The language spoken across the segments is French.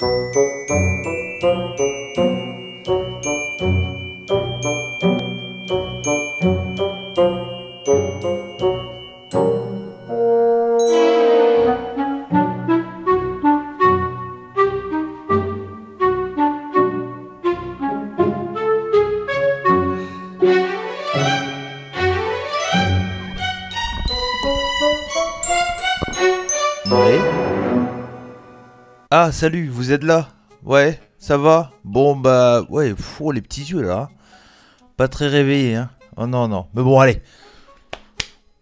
Ouais. Ah, salut, vous êtes là? Ouais, ça va? Bon, bah, ouais, fou, les petits yeux là. Pas très réveillés, hein. Oh non, non. Mais bon, allez.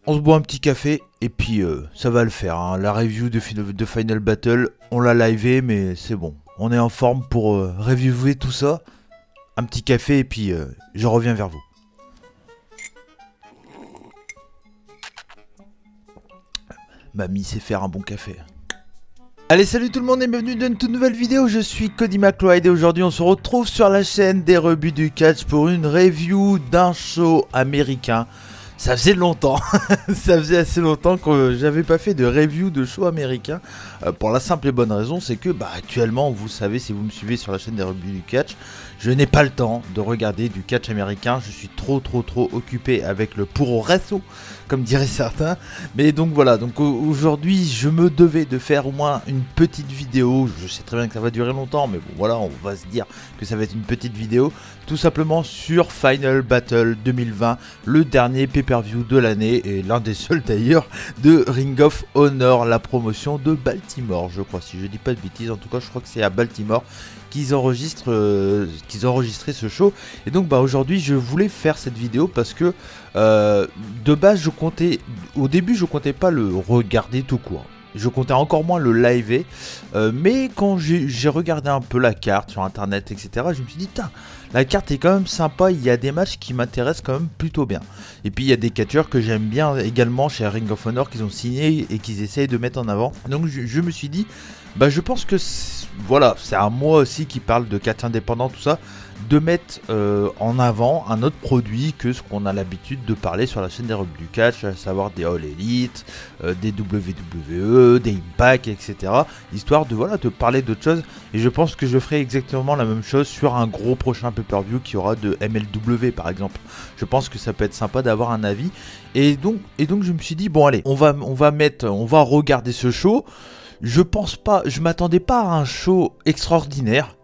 On se boit un petit café et puis ça va le faire. Hein. La review de Final Battle, on l'a livé, mais c'est bon. On est en forme pour reviewer tout ça. Un petit café et puis je reviens vers vous. Mamie sait faire un bon café. Allez, salut tout le monde et bienvenue dans une toute nouvelle vidéo. Je suis Cody McLeod et aujourd'hui on se retrouve sur la chaîne des rebuts du catch pour une review d'un show américain. Ça faisait longtemps, ça faisait assez longtemps que j'avais pas fait de review de show américain. Pour la simple et bonne raison, c'est que actuellement, vous savez, si vous me suivez sur la chaîne des rebuts du catch, je n'ai pas le temps de regarder du catch américain. Je suis trop occupé avec le puro resto, comme diraient certains. Mais donc voilà, donc aujourd'hui, je me devais de faire au moins une petite vidéo. Je sais très bien que ça va durer longtemps, mais bon voilà, on va se dire que ça va être une petite vidéo. Tout simplement sur Final Battle 2020, le dernier pay-per-view de l'année et l'un des seuls d'ailleurs de Ring of Honor, la promotion de Baltimore, je crois, si je dis pas de bêtises. En tout cas, je crois que c'est à Baltimore qu'ils enregistrent, qu'ils ont enregistré ce show. Et donc aujourd'hui, je voulais faire cette vidéo parce que de base, au début, je comptais pas le regarder tout court. Je comptais encore moins le liver, mais quand j'ai regardé un peu la carte sur internet, etc., je me suis dit, la carte est quand même sympa, il y a des matchs qui m'intéressent quand même plutôt bien. Et puis il y a des catcheurs que j'aime bien également chez Ring of Honor qu'ils ont signé et qu'ils essayent de mettre en avant. Donc je me suis dit, je pense que voilà, c'est à moi aussi qui parle de catch indépendant, tout ça, de mettre en avant un autre produit que ce qu'on a l'habitude de parler sur la chaîne des rebuts du catch, à savoir des All Elite, des WWE, des Impact, etc. Histoire de voilà, de parler d'autres choses. Et je pense que je ferai exactement la même chose sur un gros prochain pay-per-view qui aura de MLW par exemple. Je pense que ça peut être sympa d'avoir un avis. Et donc je me suis dit, bon allez, on va regarder ce show. Je m'attendais pas à un show extraordinaire.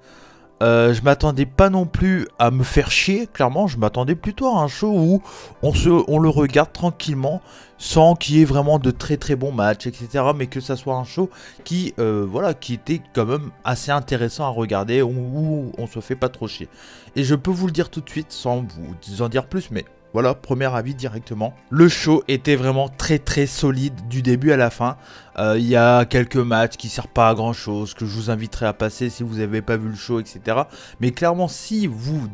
Je m'attendais pas non plus à me faire chier, clairement. Je m'attendais plutôt à un show où on le regarde tranquillement, sans qu'il y ait vraiment de très bons matchs, etc. Mais que ça soit un show qui était quand même assez intéressant à regarder, où on se fait pas trop chier. Et je peux vous le dire tout de suite, sans vous en dire plus, mais voilà, premier avis directement. Le show était vraiment très solide du début à la fin. Il y a quelques matchs qui ne servent pas à grand chose, que je vous inviterai à passer si vous n'avez pas vu le show, etc. Mais clairement, si vous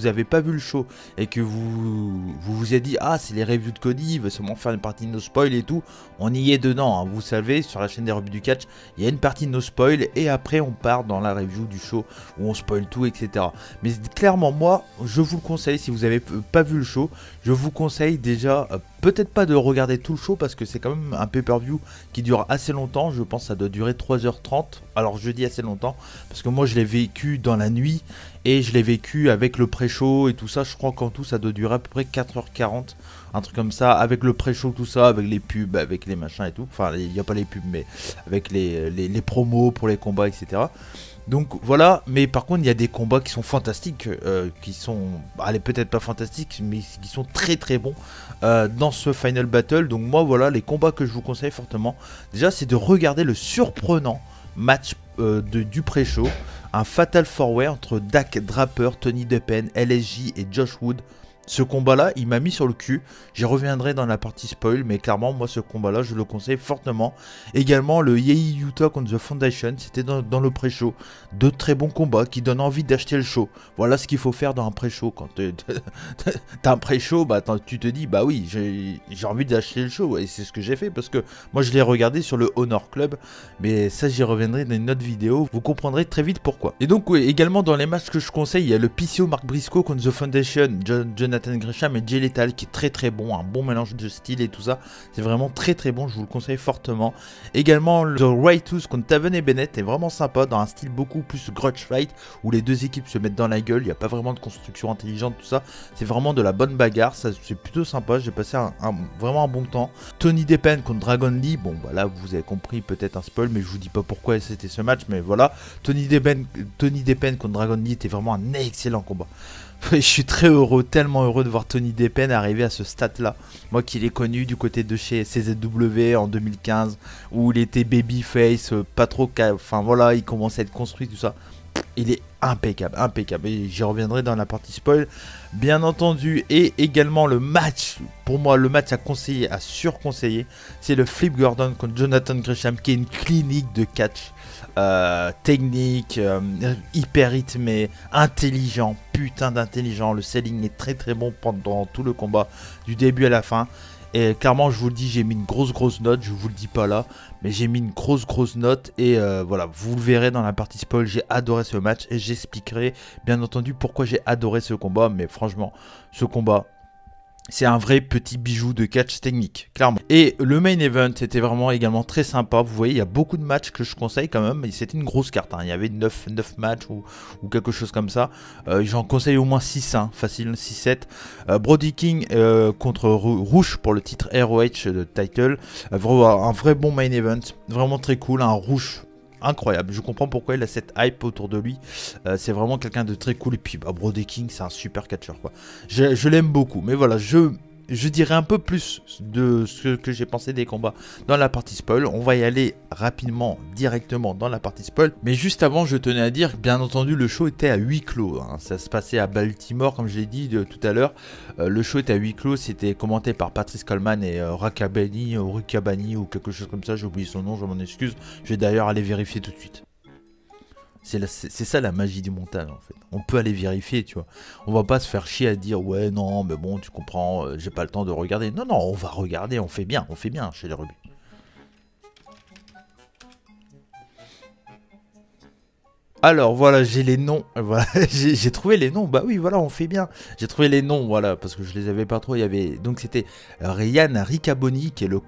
n'avez pas vu le show et que vous êtes dit, ah, c'est les reviews de Cody, il veut seulement faire une partie de no spoil et tout, on y est dedans. Hein. Vous savez, sur la chaîne des rebuts du catch, il y a une partie de no spoil et après on part dans la review du show où on spoil tout, etc. Mais clairement, moi, je vous le conseille, si vous n'avez pas vu le show, je vous conseille déjà, peut-être pas de regarder tout le show parce que c'est quand même un pay-per-view qui dure assez longtemps. Je pense que ça doit durer 3h30. Alors je dis assez longtemps parce que moi je l'ai vécu dans la nuit et je l'ai vécu avec le pré-show et tout ça. Je crois qu'en tout ça doit durer à peu près 4h40. Un truc comme ça, avec le pré-show, tout ça, avec les pubs, avec les machins et tout. Enfin, il n'y a pas les pubs, mais avec les promos pour les combats, etc. Donc voilà, mais par contre il y a des combats qui sont fantastiques, qui sont, allez, peut-être pas fantastiques, mais qui sont très bons dans ce Final Battle. Donc moi voilà, les combats que je vous conseille fortement, déjà c'est de regarder le surprenant match du pré-show, un Fatal 4-Way entre Dak Draper, Tony Deppen, LSJ et Josh Wood. Ce combat-là, il m'a mis sur le cul. J'y reviendrai dans la partie spoil, mais clairement, moi, ce combat-là, je le conseille fortement. Également, le Yei Yuta contre The Foundation, c'était dans le pré-show. Deux très bons combats qui donnent envie d'acheter le show. Voilà ce qu'il faut faire dans un pré-show. Quand t'as un pré-show, tu te dis, bah oui, j'ai envie d'acheter le show. Et c'est ce que j'ai fait, parce que moi, je l'ai regardé sur le Honor Club. Mais ça, j'y reviendrai dans une autre vidéo. Vous comprendrez très vite pourquoi. Et donc, oui, également, dans les matchs que je conseille, il y a le PCO Mark Briscoe contre The Foundation, Jonathan Jonathan Gresham et Jay Lethal qui est très très bon, un bon mélange de style et tout ça. C'est vraiment très très bon, je vous le conseille fortement. Également le Right contre Taven et Bennett est vraiment sympa dans un style beaucoup plus grudge fight où les deux équipes se mettent dans la gueule, il n'y a pas vraiment de construction intelligente, tout ça. C'est vraiment de la bonne bagarre, ça c'est plutôt sympa, j'ai passé vraiment un bon temps. Tony Deppen contre Dragon Lee, bon bah là vous avez compris, peut-être un spoil, mais je vous dis pas pourquoi c'était ce match, mais voilà. Tony Deppen contre Dragon Lee était vraiment un excellent combat. Je suis très heureux, tellement heureux de voir Tony Deppen arriver à ce stade-là. Moi qui l'ai connu du côté de chez CZW en 2015, où il était babyface, pas trop... Enfin voilà, il commençait à être construit, tout ça. Il est impeccable, impeccable. Et j'y reviendrai dans la partie spoil, bien entendu. Et également le match, pour moi, le match à conseiller, à surconseiller, c'est le Flip Gordon contre Jonathan Gresham, qui est une clinique de catch. Technique, hyper rythmé, intelligent, putain d'intelligent. Le selling est très très bon pendant tout le combat, du début à la fin. Et clairement, je vous le dis, j'ai mis une grosse note, je vous le dis pas là, mais j'ai mis une grosse note. Et voilà, vous le verrez dans la partie spoil, j'ai adoré ce match et j'expliquerai bien entendu pourquoi j'ai adoré ce combat. Mais franchement, ce combat, c'est un vrai petit bijou de catch technique, clairement. Et le main event était vraiment également très sympa. Vous voyez, il y a beaucoup de matchs que je conseille quand même. Mais c'était une grosse carte, hein. Il y avait 9 matchs ou quelque chose comme ça. J'en conseille au moins 6, hein, facile, 6-7. Brody King contre Rouge pour le titre ROH de title. Un vrai bon main event, vraiment très cool. Un Rouge incroyable, je comprends pourquoi il a cette hype autour de lui. C'est vraiment quelqu'un de très cool. Et puis bah, Brody King, c'est un super catcheur, quoi. Je l'aime beaucoup. Mais voilà, je dirai un peu plus de ce que j'ai pensé des combats dans la partie spoil. On va y aller rapidement, directement dans la partie spoil. Mais juste avant, je tenais à dire que bien entendu, le show était à huis clos, hein. Ça se passait à Baltimore, comme je l'ai dit tout à l'heure. Le show était à huis clos, c'était commenté par Patrice Coleman et Rakabani ou quelque chose comme ça. J'ai oublié son nom, je m'en excuse. Je vais d'ailleurs aller vérifier tout de suite. C'est ça la magie du montage en fait. On peut aller vérifier, tu vois. On va pas se faire chier à dire ouais non mais bon tu comprends, j'ai pas le temps de regarder. Non, on va regarder, on fait bien chez les Rubis. Alors voilà, j'ai les noms, voilà, j'ai trouvé les noms, bah oui voilà, on fait bien. J'ai trouvé les noms, voilà, parce que je les avais pas trop, il y avait, donc c'était Ryan Riccaboni, qui est le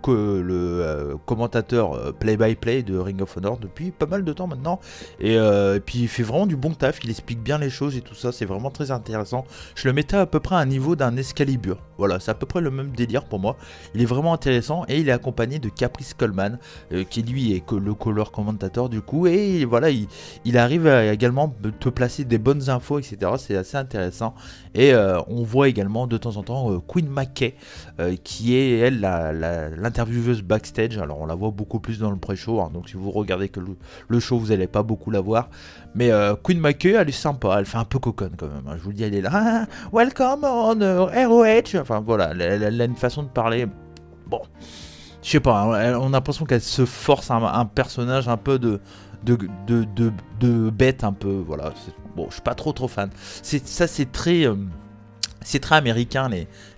commentateur play-by-play de Ring of Honor depuis pas mal de temps maintenant, et puis il fait vraiment du bon taf, il explique bien les choses et tout ça, c'est vraiment très intéressant. Je le mettais à peu près à un niveau d'un Excalibur, voilà, c'est à peu près le même délire pour moi, il est vraiment intéressant, et il est accompagné de Caprice Coleman, qui lui est le color commentateur du coup, et voilà, il arrive à également te placer des bonnes infos, etc. C'est assez intéressant. Et on voit également de temps en temps Queen McKay, qui est elle l'intervieweuse backstage. Alors on la voit beaucoup plus dans le pré-show, hein, donc si vous regardez que le show, vous n'allez pas beaucoup la voir. Mais Queen McKay, elle est sympa, elle fait un peu coconne quand même, hein. Je vous le dis, elle est là, ah, welcome on ROH. Enfin voilà, elle a une façon de parler. Bon, je sais pas, hein, on a l'impression qu'elle se force un personnage un peu de bête un peu, voilà. Bon, je suis pas trop fan. Ça c'est très américain,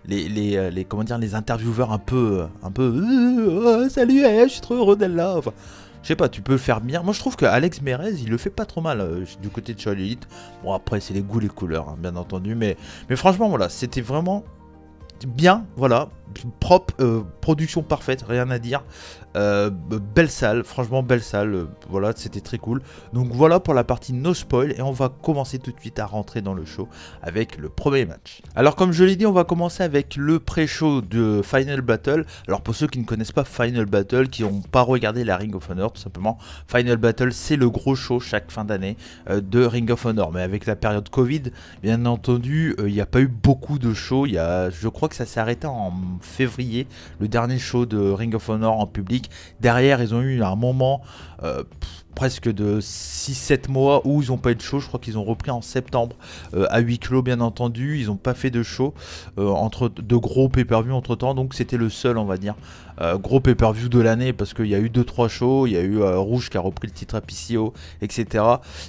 les comment dire, les intervieweurs un peu salut, je suis trop heureux d'être là. Enfin, je sais pas, tu peux le faire bien. Moi je trouve que Alex Merez, il le fait pas trop mal du côté de All Elite. Bon après c'est les goûts, les couleurs, hein, bien entendu, mais franchement voilà, c'était vraiment bien, voilà, propre, production parfaite, rien à dire. Belle salle, franchement belle salle, voilà, c'était très cool. Donc voilà pour la partie no spoil, et on va commencer tout de suite à rentrer dans le show avec le premier match. Alors comme je l'ai dit, on va commencer avec le pré-show de Final Battle. Alors pour ceux qui ne connaissent pas Final Battle, qui n'ont pas regardé la Ring of Honor, tout simplement, Final Battle c'est le gros show chaque fin d'année de Ring of Honor. Mais avec la période Covid, bien entendu, il n'y a pas eu beaucoup de shows. Je crois que ça s'est arrêté en février, le dernier show de Ring of Honor en public. Derrière, ils ont eu un moment presque de 6-7 mois où ils n'ont pas eu de show. Je crois qu'ils ont repris en septembre à huis clos, bien entendu. Ils n'ont pas fait de show de gros pay-per-view entre temps. Donc c'était le seul, on va dire, gros pay-per-view de l'année, parce qu'il y a eu 2-3 shows. Il y a eu Rouge qui a repris le titre à PCO, etc.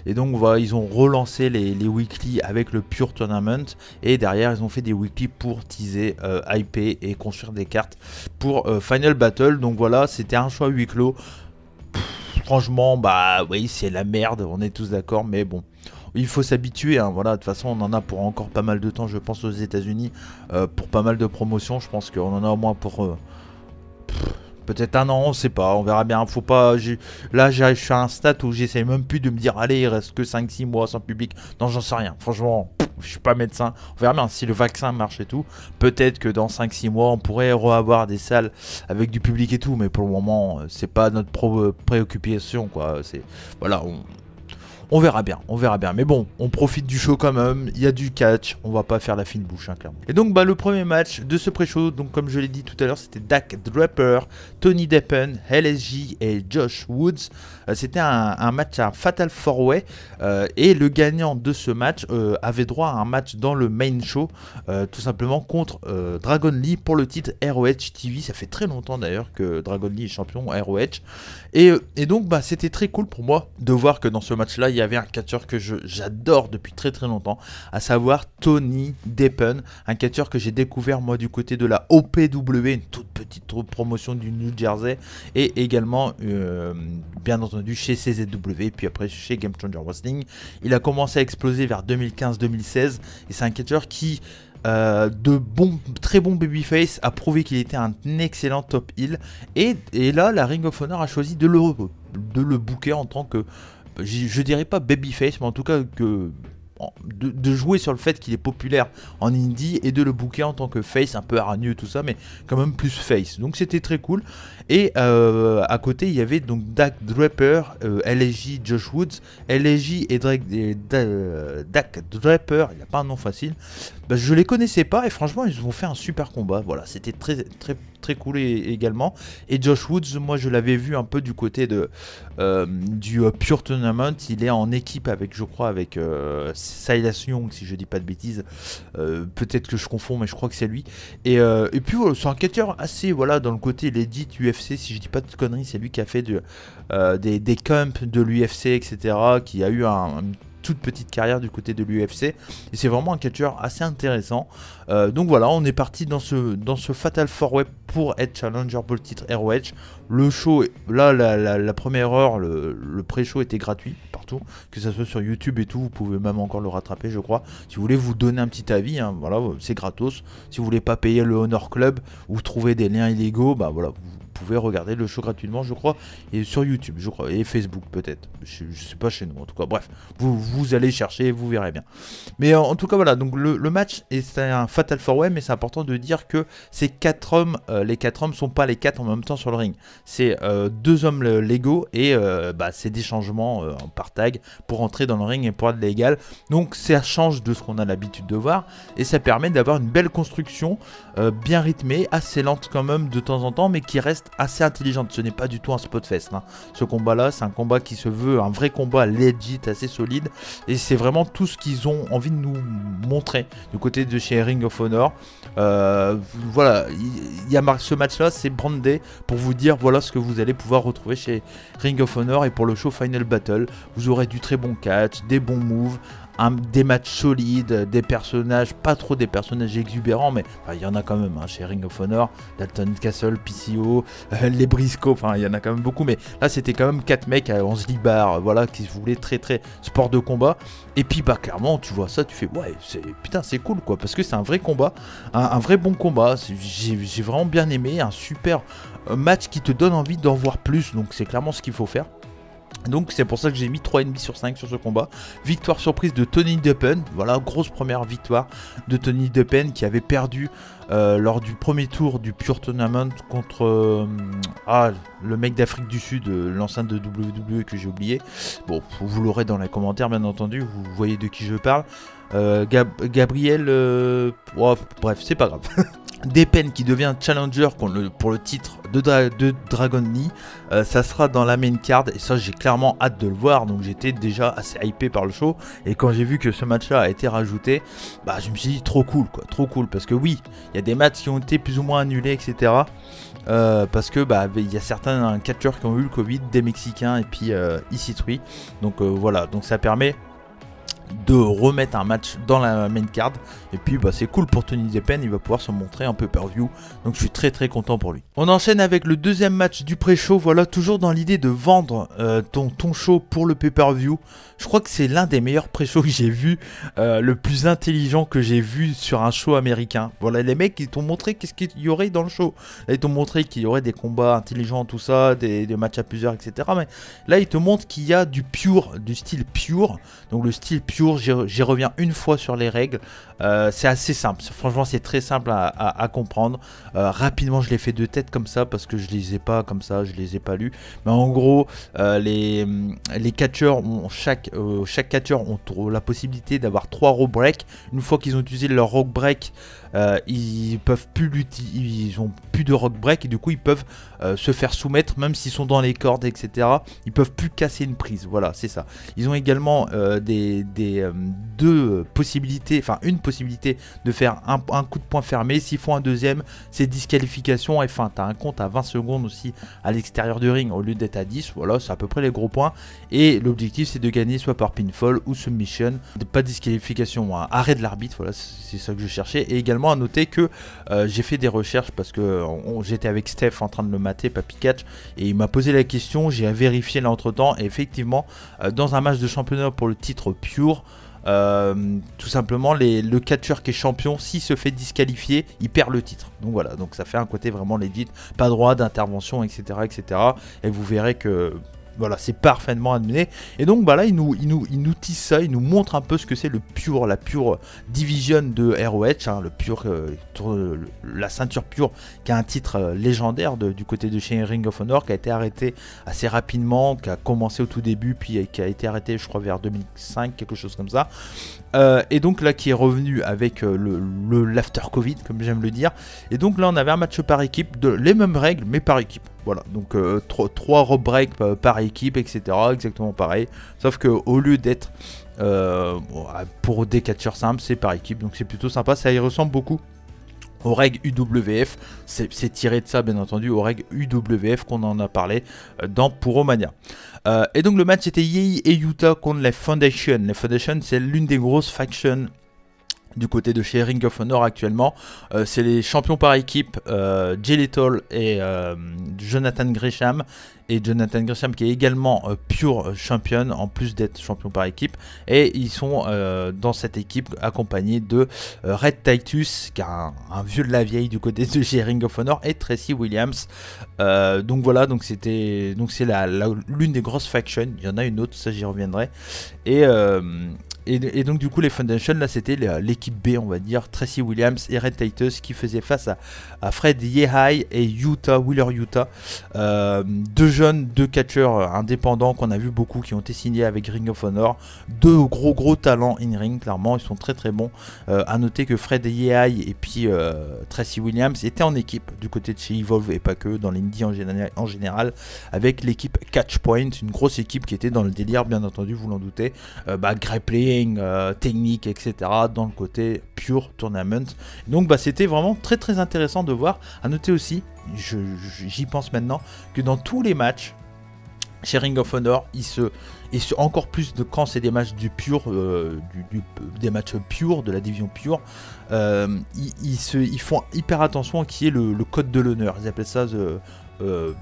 Et donc voilà, ils ont relancé les weekly avec le Pure Tournament. Et derrière, ils ont fait des weekly pour teaser, hyper et construire des cartes pour Final Battle. Donc voilà, c'était un choix huis clos. Franchement, bah oui, c'est la merde, on est tous d'accord, mais bon, il faut s'habituer, hein, voilà, de toute façon on en a pour encore pas mal de temps, je pense aux États-Unis, pour pas mal de promotions, je pense qu'on en a au moins pour peut-être un an, on sait pas, on verra bien. Faut pas. Là, je suis à un stade où j'essaie même plus de me dire, allez, il reste que 5-6 mois sans public. Non, j'en sais rien. Franchement, je suis pas médecin. On verra bien si le vaccin marche et tout. Peut-être que dans 5-6 mois, on pourrait avoir des salles avec du public et tout. Mais pour le moment, c'est pas notre préoccupation, quoi. Voilà, on verra bien, on verra bien. Mais bon, on profite du show quand même. Il y a du catch. On va pas faire la fine bouche, hein, clairement. Et donc, le premier match de ce pré-show, donc comme je l'ai dit tout à l'heure, c'était Dak Draper, Tony Deppen, LSJ et Josh Woods. C'était un match à Fatal 4-Way. Et le gagnant de ce match avait droit à un match dans le main show, tout simplement contre Dragon Lee pour le titre ROH TV. Ça fait très longtemps d'ailleurs que Dragon Lee est champion ROH. Et donc, c'était très cool pour moi de voir que dans ce match-là, il y avait un catcheur que j'adore depuis très très longtemps, à savoir Tony Deppen, un catcheur que j'ai découvert moi du côté de la OPW, une toute petite promotion du New Jersey, et également bien entendu chez CZW, puis après chez Game Changer Wrestling. Il a commencé à exploser vers 2015-2016, et c'est un catcheur qui très bon babyface, a prouvé qu'il était un excellent top heel, et là la Ring of Honor a choisi de le booker en tant que, je dirais pas babyface, mais en tout cas de jouer sur le fait qu'il est populaire en indie et de le booker en tant que face, un peu hargneux tout ça, mais quand même plus face. Donc c'était très cool. Et à côté il y avait donc Dak Draper, LSJ, Josh Woods. LSJ et Dak Draper, il n'a pas un nom facile. Je les connaissais pas et franchement ils ont fait un super combat. Voilà, c'était très très très cool également. Et Josh Woods, moi je l'avais vu un peu du côté du Pure Tournament. Il est en équipe avec, je crois, avec Silas Young, si je dis pas de bêtises. Peut-être que je confonds, mais je crois que c'est lui. Et puis voilà, c'est un catcheur assez, voilà, dans le côté legit UFC, si je dis pas de conneries. C'est lui qui a fait des camps de l'UFC, etc. Qui a eu une toute petite carrière du côté de l'UFC, et c'est vraiment un catcheur assez intéressant. Donc voilà, on est parti dans ce Fatal 4-Way pour être challenger pour le titre ROH. Le show, là la première heure, le pré-show était gratuit partout, que ce soit sur YouTube et tout. Vous pouvez même encore le rattraper, je crois, si vous voulez vous donner un petit avis, hein, voilà, c'est gratos. Si vous voulez pas payer le Honor Club ou trouver des liens illégaux, voilà, vous pouvez regarder le show gratuitement, je crois, et sur YouTube, je crois, et Facebook peut-être, je sais pas, chez nous en tout cas. Bref, vous allez chercher, vous verrez bien. Mais en tout cas voilà, donc le match, et c'est un Fatal 4-Way, mais c'est important de dire que ces 4 hommes, les 4 hommes sont pas les 4 en même temps sur le ring. C'est 2 hommes légaux, et c'est des changements par tag pour entrer dans le ring et pour être légal. Donc ça change de ce qu'on a l'habitude de voir, et ça permet d'avoir une belle construction, bien rythmée, assez lente quand même de temps en temps, mais qui reste assez intelligente. Ce n'est pas du tout un spot fest, hein. Ce combat là, c'est un combat qui se veut un vrai combat legit, assez solide, et c'est vraiment tout ce qu'ils ont envie de nous montrer du côté de chez Ring of Honor. Voilà, il y a ce match là, c'est brandé pour vous dire voilà ce que vous allez pouvoir retrouver chez Ring of Honor. Et pour le show Final Battle, vous aurez du très bon catch, des bons moves, des matchs solides, des personnages, pas trop des personnages exubérants, mais il y en a quand même, hein, chez Ring of Honor, Dalton Castle, PCO, les Briscoe, il y en a quand même beaucoup, mais là c'était quand même 4 mecs à 11 libar, voilà, qui voulaient très très sport de combat. Et puis clairement tu vois ça, tu fais ouais, putain c'est cool quoi, parce que c'est un vrai combat, un vrai bon combat. J'ai vraiment bien aimé, un super match qui te donne envie d'en voir plus, donc c'est clairement ce qu'il faut faire. Donc c'est pour ça que j'ai mis 3,5 sur 5 sur ce combat. Victoire surprise de Tony Deppen. Voilà, grosse première victoire de Tony Deppen, qui avait perdu lors du premier tour du Pure Tournament contre le mec d'Afrique du Sud, l'enceinte de WWE que j'ai oublié. Bon, vous l'aurez dans les commentaires bien entendu, vous voyez de qui je parle. Gabriel, bref, c'est pas grave. Deppen qui devient challenger pour le titre de Dragon Lee, ça sera dans la main card, et ça j'ai clairement hâte de le voir. Donc j'étais déjà assez hypé par le show, et quand j'ai vu que ce match là a été rajouté, je me suis dit trop cool quoi, trop cool, parce que oui, il y a des matchs qui ont été plus ou moins annulés, etc. Parce que il y a certains catcheurs qui ont eu le Covid, des Mexicains et puis EC3, donc voilà, donc ça permet de remettre un match dans la main card. Et puis bah, c'est cool pour Tony Deppen, il va pouvoir se montrer un peu pay-per-view. Donc je suis très content pour lui. On enchaîne avec le deuxième match du pré-show. Voilà, toujours dans l'idée de vendre ton show pour le pay-per-view. Je crois que c'est l'un des meilleurs pré-shows que j'ai vu, le plus intelligent que j'ai vu sur un show américain. Voilà, les mecs ils t'ont montré qu'est-ce qu'il y aurait dans le show. Là ils t'ont montré qu'il y aurait des combats intelligents, tout ça, des matchs à plusieurs, etc. Mais là ils te montrent qu'il y a du pure, du style pure. Donc le style pure, j'y reviens une fois sur les règles. C'est assez simple, franchement c'est très simple à comprendre. Rapidement je l'ai fait de tête comme ça parce que je les ai pas comme ça, je les ai pas lus. Mais en gros les catcheurs ont chaque catcheur ont la possibilité d'avoir 3 rope break. Une fois qu'ils ont utilisé leur rope break, ils peuvent plus l'utiliser, ils ont plus de rope break et du coup ils peuvent se faire soumettre même s'ils sont dans les cordes, etc. Ils peuvent plus casser une prise. Voilà, c'est ça. Ils ont également deux possibilités, enfin une possibilité de faire un coup de poing fermé. S'ils font un deuxième, c'est disqualification et fin. Tu as un compte à 20 secondes aussi à l'extérieur du ring au lieu d'être à 10. Voilà, c'est à peu près les gros points. Et l'objectif c'est de gagner soit par pinfall ou submission. Pas de disqualification, hein. Arrêt de l'arbitre. Voilà, c'est ça que je cherchais. Et également à noter que j'ai fait des recherches parce que j'étais avec Steph en train de le mater, Papy Catch, et il m'a posé la question. J'ai vérifié là entre temps et effectivement dans un match de championnat pour le titre pure, tout simplement le catcheur qui est champion, s'il se fait disqualifier, il perd le titre. Donc voilà, donc ça fait un côté vraiment legit, pas droit d'intervention, etc., et vous verrez que voilà, c'est parfaitement amené. Et donc bah là il nous tisse ça, il nous montre un peu ce que c'est le pure, la pure division de ROH, hein, le pure, la ceinture pure, qui a un titre légendaire du côté de chez Ring of Honor, qui a été arrêté assez rapidement, qui a commencé au tout début, puis qui a été arrêté je crois vers 2005, quelque chose comme ça. Et donc là qui est revenu avec l'after Covid, comme j'aime le dire. Et donc là on avait un match par équipe, les mêmes règles mais par équipe. Voilà, donc 3 rope break par équipe, etc. Exactement pareil. Sauf que au lieu d'être pour des catcheurs simples, c'est par équipe. Donc c'est plutôt sympa, ça y ressemble beaucoup aux règles UWF. C'est tiré de ça bien entendu, aux règles UWF qu'on en a parlé dans Puromania. Et donc le match était Yei et Yuta contre les Foundation. Les Foundation c'est l'une des grosses factions du côté de chez Ring of Honor actuellement. C'est les champions par équipe, Jay Lethal et Jonathan Gresham. Et Jonathan Gresham qui est également pure champion en plus d'être champion par équipe. Et ils sont dans cette équipe accompagnés de Red Titus qui est un vieux de la vieille du côté de chez Ring of Honor, et Tracy Williams. Donc voilà, donc c'est l'une des grosses factions. Il y en a une autre, ça j'y reviendrai. Et donc du coup les Foundation là c'était l'équipe B, on va dire, Tracy Williams et Red Titus qui faisaient face à Fred Yehai et Wheeler Yuta, deux catcheurs indépendants qu'on a vu beaucoup, qui ont été signés avec Ring of Honor, deux gros talents in ring, clairement ils sont très bons. À noter que Fred Yehai et puis Tracy Williams étaient en équipe du côté de chez Evolve et pas que, dans l'indie en général, avec l'équipe Catchpoint, une grosse équipe qui était dans le délire bien entendu, vous l'en doutez, grappling, technique, etc. dans le côté pure tournament. Donc bah c'était vraiment très intéressant de voir. À noter aussi, j'y pense maintenant, que dans tous les matchs chez Ring of Honor, encore plus de quand c'est des matchs du pure, des matchs pure de la division pure, ils font hyper attention à qui est le code de l'honneur. Ils appellent ça le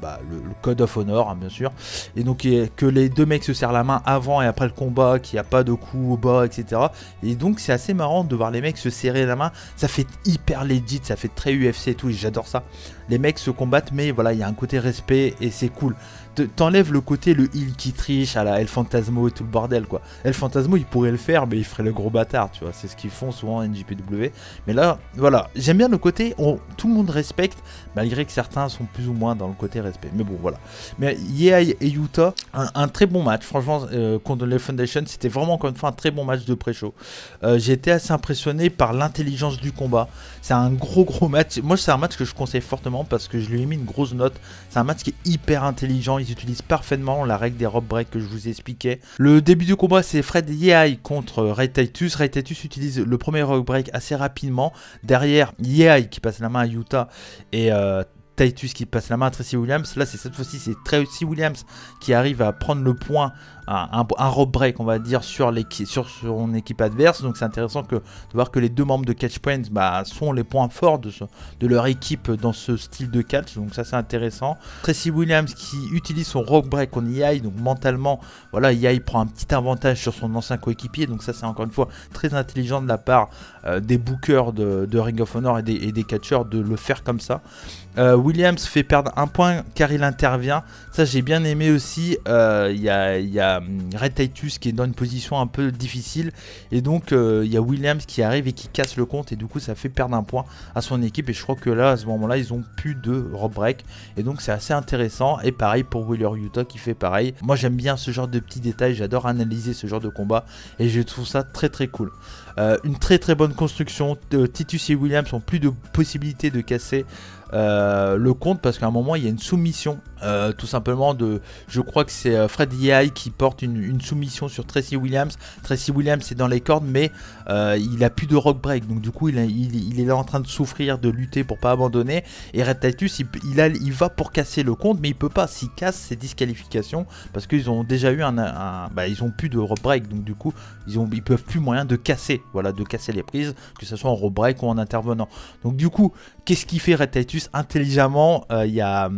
Code of Honor, hein, bien sûr. Et donc que les deux mecs se serrent la main avant et après le combat, qu'il n'y a pas de coups au bas, etc. Et donc c'est assez marrant de voir les mecs se serrer la main. Ça fait hyper legit, ça fait très UFC et tout, et j'adore ça. Les mecs se combattent, mais voilà, il y a un côté respect et c'est cool. T'enlèves le côté le heal qui triche à la El Phantasmo et tout le bordel, quoi. El Phantasmo il pourrait le faire, mais il ferait le gros bâtard, tu vois. C'est ce qu'ils font souvent en NJPW. Mais là, voilà, j'aime bien le côté tout le monde respecte, malgré que certains sont plus ou moins dans le côté respect. Mais bon, voilà. Mais Yehai et Yuta, un très bon match, franchement, contre les Foundation, c'était vraiment encore une fois un très bon match de pré-show. J'ai été assez impressionné par l'intelligence du combat. C'est un gros match. Moi, c'est un match que je conseille fortement parce que je lui ai mis une grosse note. C'est un match qui est hyper intelligent. Ils utilisent parfaitement la règle des rope break que je vous expliquais. Le début du combat, c'est Fred Yehai contre Red Titus. Red Titus utilise le premier rope break assez rapidement. Derrière, Yehai qui passe la main à Yuta et Titus qui passe la main à Tracy Williams. Là, cette fois-ci, c'est Tracy Williams qui arrive à prendre le point un rope break, on va dire, sur son équipe adverse. Donc c'est intéressant de voir que les deux membres de Catch Points sont les points forts de leur équipe dans ce style de catch. Donc ça c'est intéressant. Tracy Williams qui utilise son rope break en EI, donc mentalement, voilà, EI prend un petit avantage sur son ancien coéquipier. Donc ça c'est encore une fois très intelligent de la part des bookers de Ring of Honor et des catcheurs de le faire comme ça. Williams fait perdre un point car il intervient. Ça j'ai bien aimé aussi. Il y a Red Titus qui est dans une position un peu difficile. Et donc il y a Williams qui arrive et qui casse le compte. Et du coup ça fait perdre un point à son équipe. Et je crois que là à ce moment là ils ont plus de rope break. Et donc c'est assez intéressant. Et pareil pour Wheeler Yuta qui fait pareil. Moi j'aime bien ce genre de petits détails. J'adore analyser ce genre de combat. Et je trouve ça très très cool. Une très très bonne construction. Titus et Williams ont plus de possibilités de casser le compte parce qu'à un moment il y a une soumission tout simplement je crois que c'est Fred Yai qui porte une soumission sur Tracy Williams. Tracy Williams est dans les cordes mais il a plus de rock break, donc du coup il est là en train de souffrir, de lutter pour pas abandonner, et Red Titus il va pour casser le compte mais il peut pas. S'il casse c'est disqualification parce qu'ils ont déjà eu ils ont plus de rock break, donc du coup ils peuvent plus moyen de casser, voilà, de casser les prises, que ce soit en rock break ou en intervenant. Donc du coup qu'est-ce qu'il fait Red Titus intelligemment? Il y a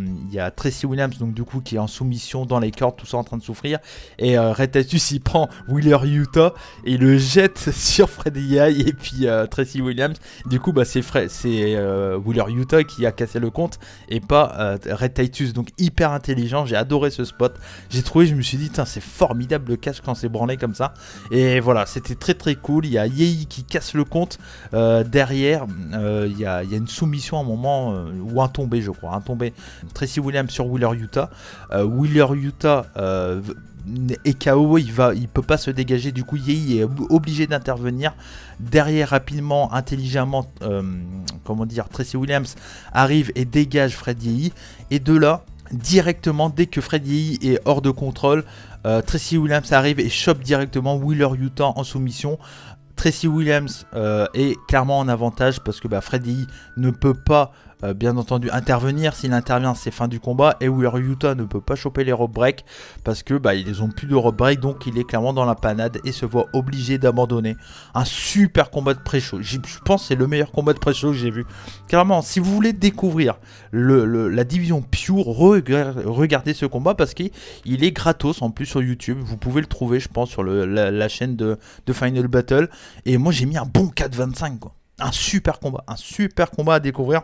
Tracy Williams donc du coup qui est en soumission dans les cordes, tout ça en train de souffrir, et Red Titus il prend Wheeler Yuta et il le jette sur Freddy Yai et puis Tracy Williams. Du coup c'est Wheeler Yuta qui a cassé le compte et pas Red Titus, donc hyper intelligent. J'ai adoré ce spot, je me suis dit c'est formidable le catch quand c'est branlé comme ça. Et voilà, c'était très très cool. Il y a Yei qui casse le compte derrière, il y a une soumission à un moment ou un tombé, je crois, un tombé Tracy Williams sur Wheeler Yuta. Wheeler Yuta est KO, il peut pas se dégager, du coup Yei est obligé d'intervenir derrière rapidement, intelligemment. Comment dire, Tracy Williams arrive et dégage Fred Yei, et de là directement, dès que Fred Yei est hors de contrôle, Tracy Williams arrive et chope directement Wheeler Yuta en soumission. Tracy Williams est clairement en avantage parce que Fred Yei ne peut pas bien entendu intervenir. S'il intervient c'est fin du combat, et Wheeler Yuta ne peut pas choper les rope break parce que ils ont plus de rope break, donc il est clairement dans la panade et se voit obligé d'abandonner. Un super combat de pré-show, je pense que c'est le meilleur combat de pré-show que j'ai vu. Clairement, si vous voulez découvrir la division Pure, regardez ce combat parce qu'il est gratos en plus sur YouTube. Vous pouvez le trouver je pense sur la chaîne de Final Battle, et moi j'ai mis un bon 4,25 quoi. Un super combat à découvrir.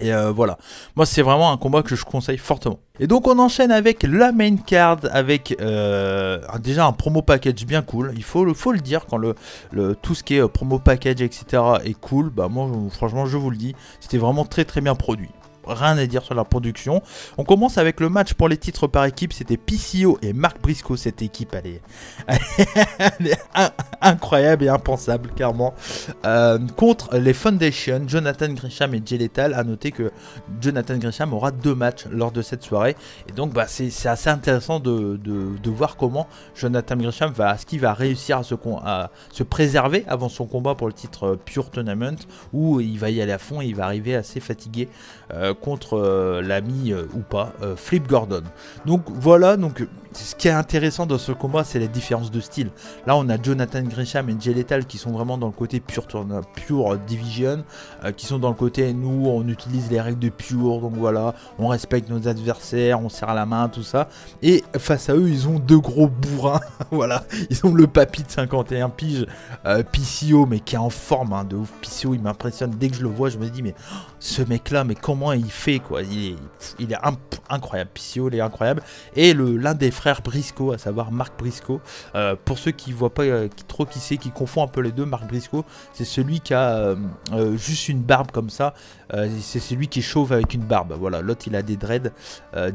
Et voilà, moi c'est vraiment un combat que je conseille fortement. Et donc on enchaîne avec la main card, avec déjà un promo package bien cool. Il faut le dire, quand tout ce qui est promo package etc est cool, moi franchement je vous le dis, c'était vraiment très très bien produit. Rien à dire sur la production. On commence avec le match pour les titres par équipe. C'était PCO et Mark Briscoe. Cette équipe, elle est incroyable et impensable, clairement. Contre les Foundation, Jonathan Gresham et Jay Lethal. A noter que Jonathan Gresham aura 2 matchs lors de cette soirée. Et donc, c'est assez intéressant de voir comment Jonathan Gresham va réussir à se préserver avant son combat pour le titre Pure Tournament, où il va y aller à fond et il va arriver assez fatigué contre l'ami ou pas Flip Gordon. Donc voilà, ce qui est intéressant dans ce combat, c'est les différences de style. Là on a Jonathan Gresham et Jay Lethal qui sont vraiment dans le côté Pure Division, qui sont dans le côté nous on utilise les règles de Pure, donc voilà, on respecte nos adversaires, on serre la main, tout ça. Et face à eux ils ont 2 gros bourrins. Voilà, ils ont le papy de 51 piges, PCO, mais qui est en forme de ouf. PCO il m'impressionne, dès que je le vois je me dis mais ce mec là, mais comment il fait quoi, il est incroyable. PCO il est incroyable. Et l'un des frères Briscoe, à savoir Mark Briscoe, pour ceux qui voient pas trop qui c'est, qui confond un peu les deux, Mark Briscoe c'est celui qui a juste une barbe comme ça, c'est celui qui est chauve avec une barbe, voilà. L'autre il a des dreads,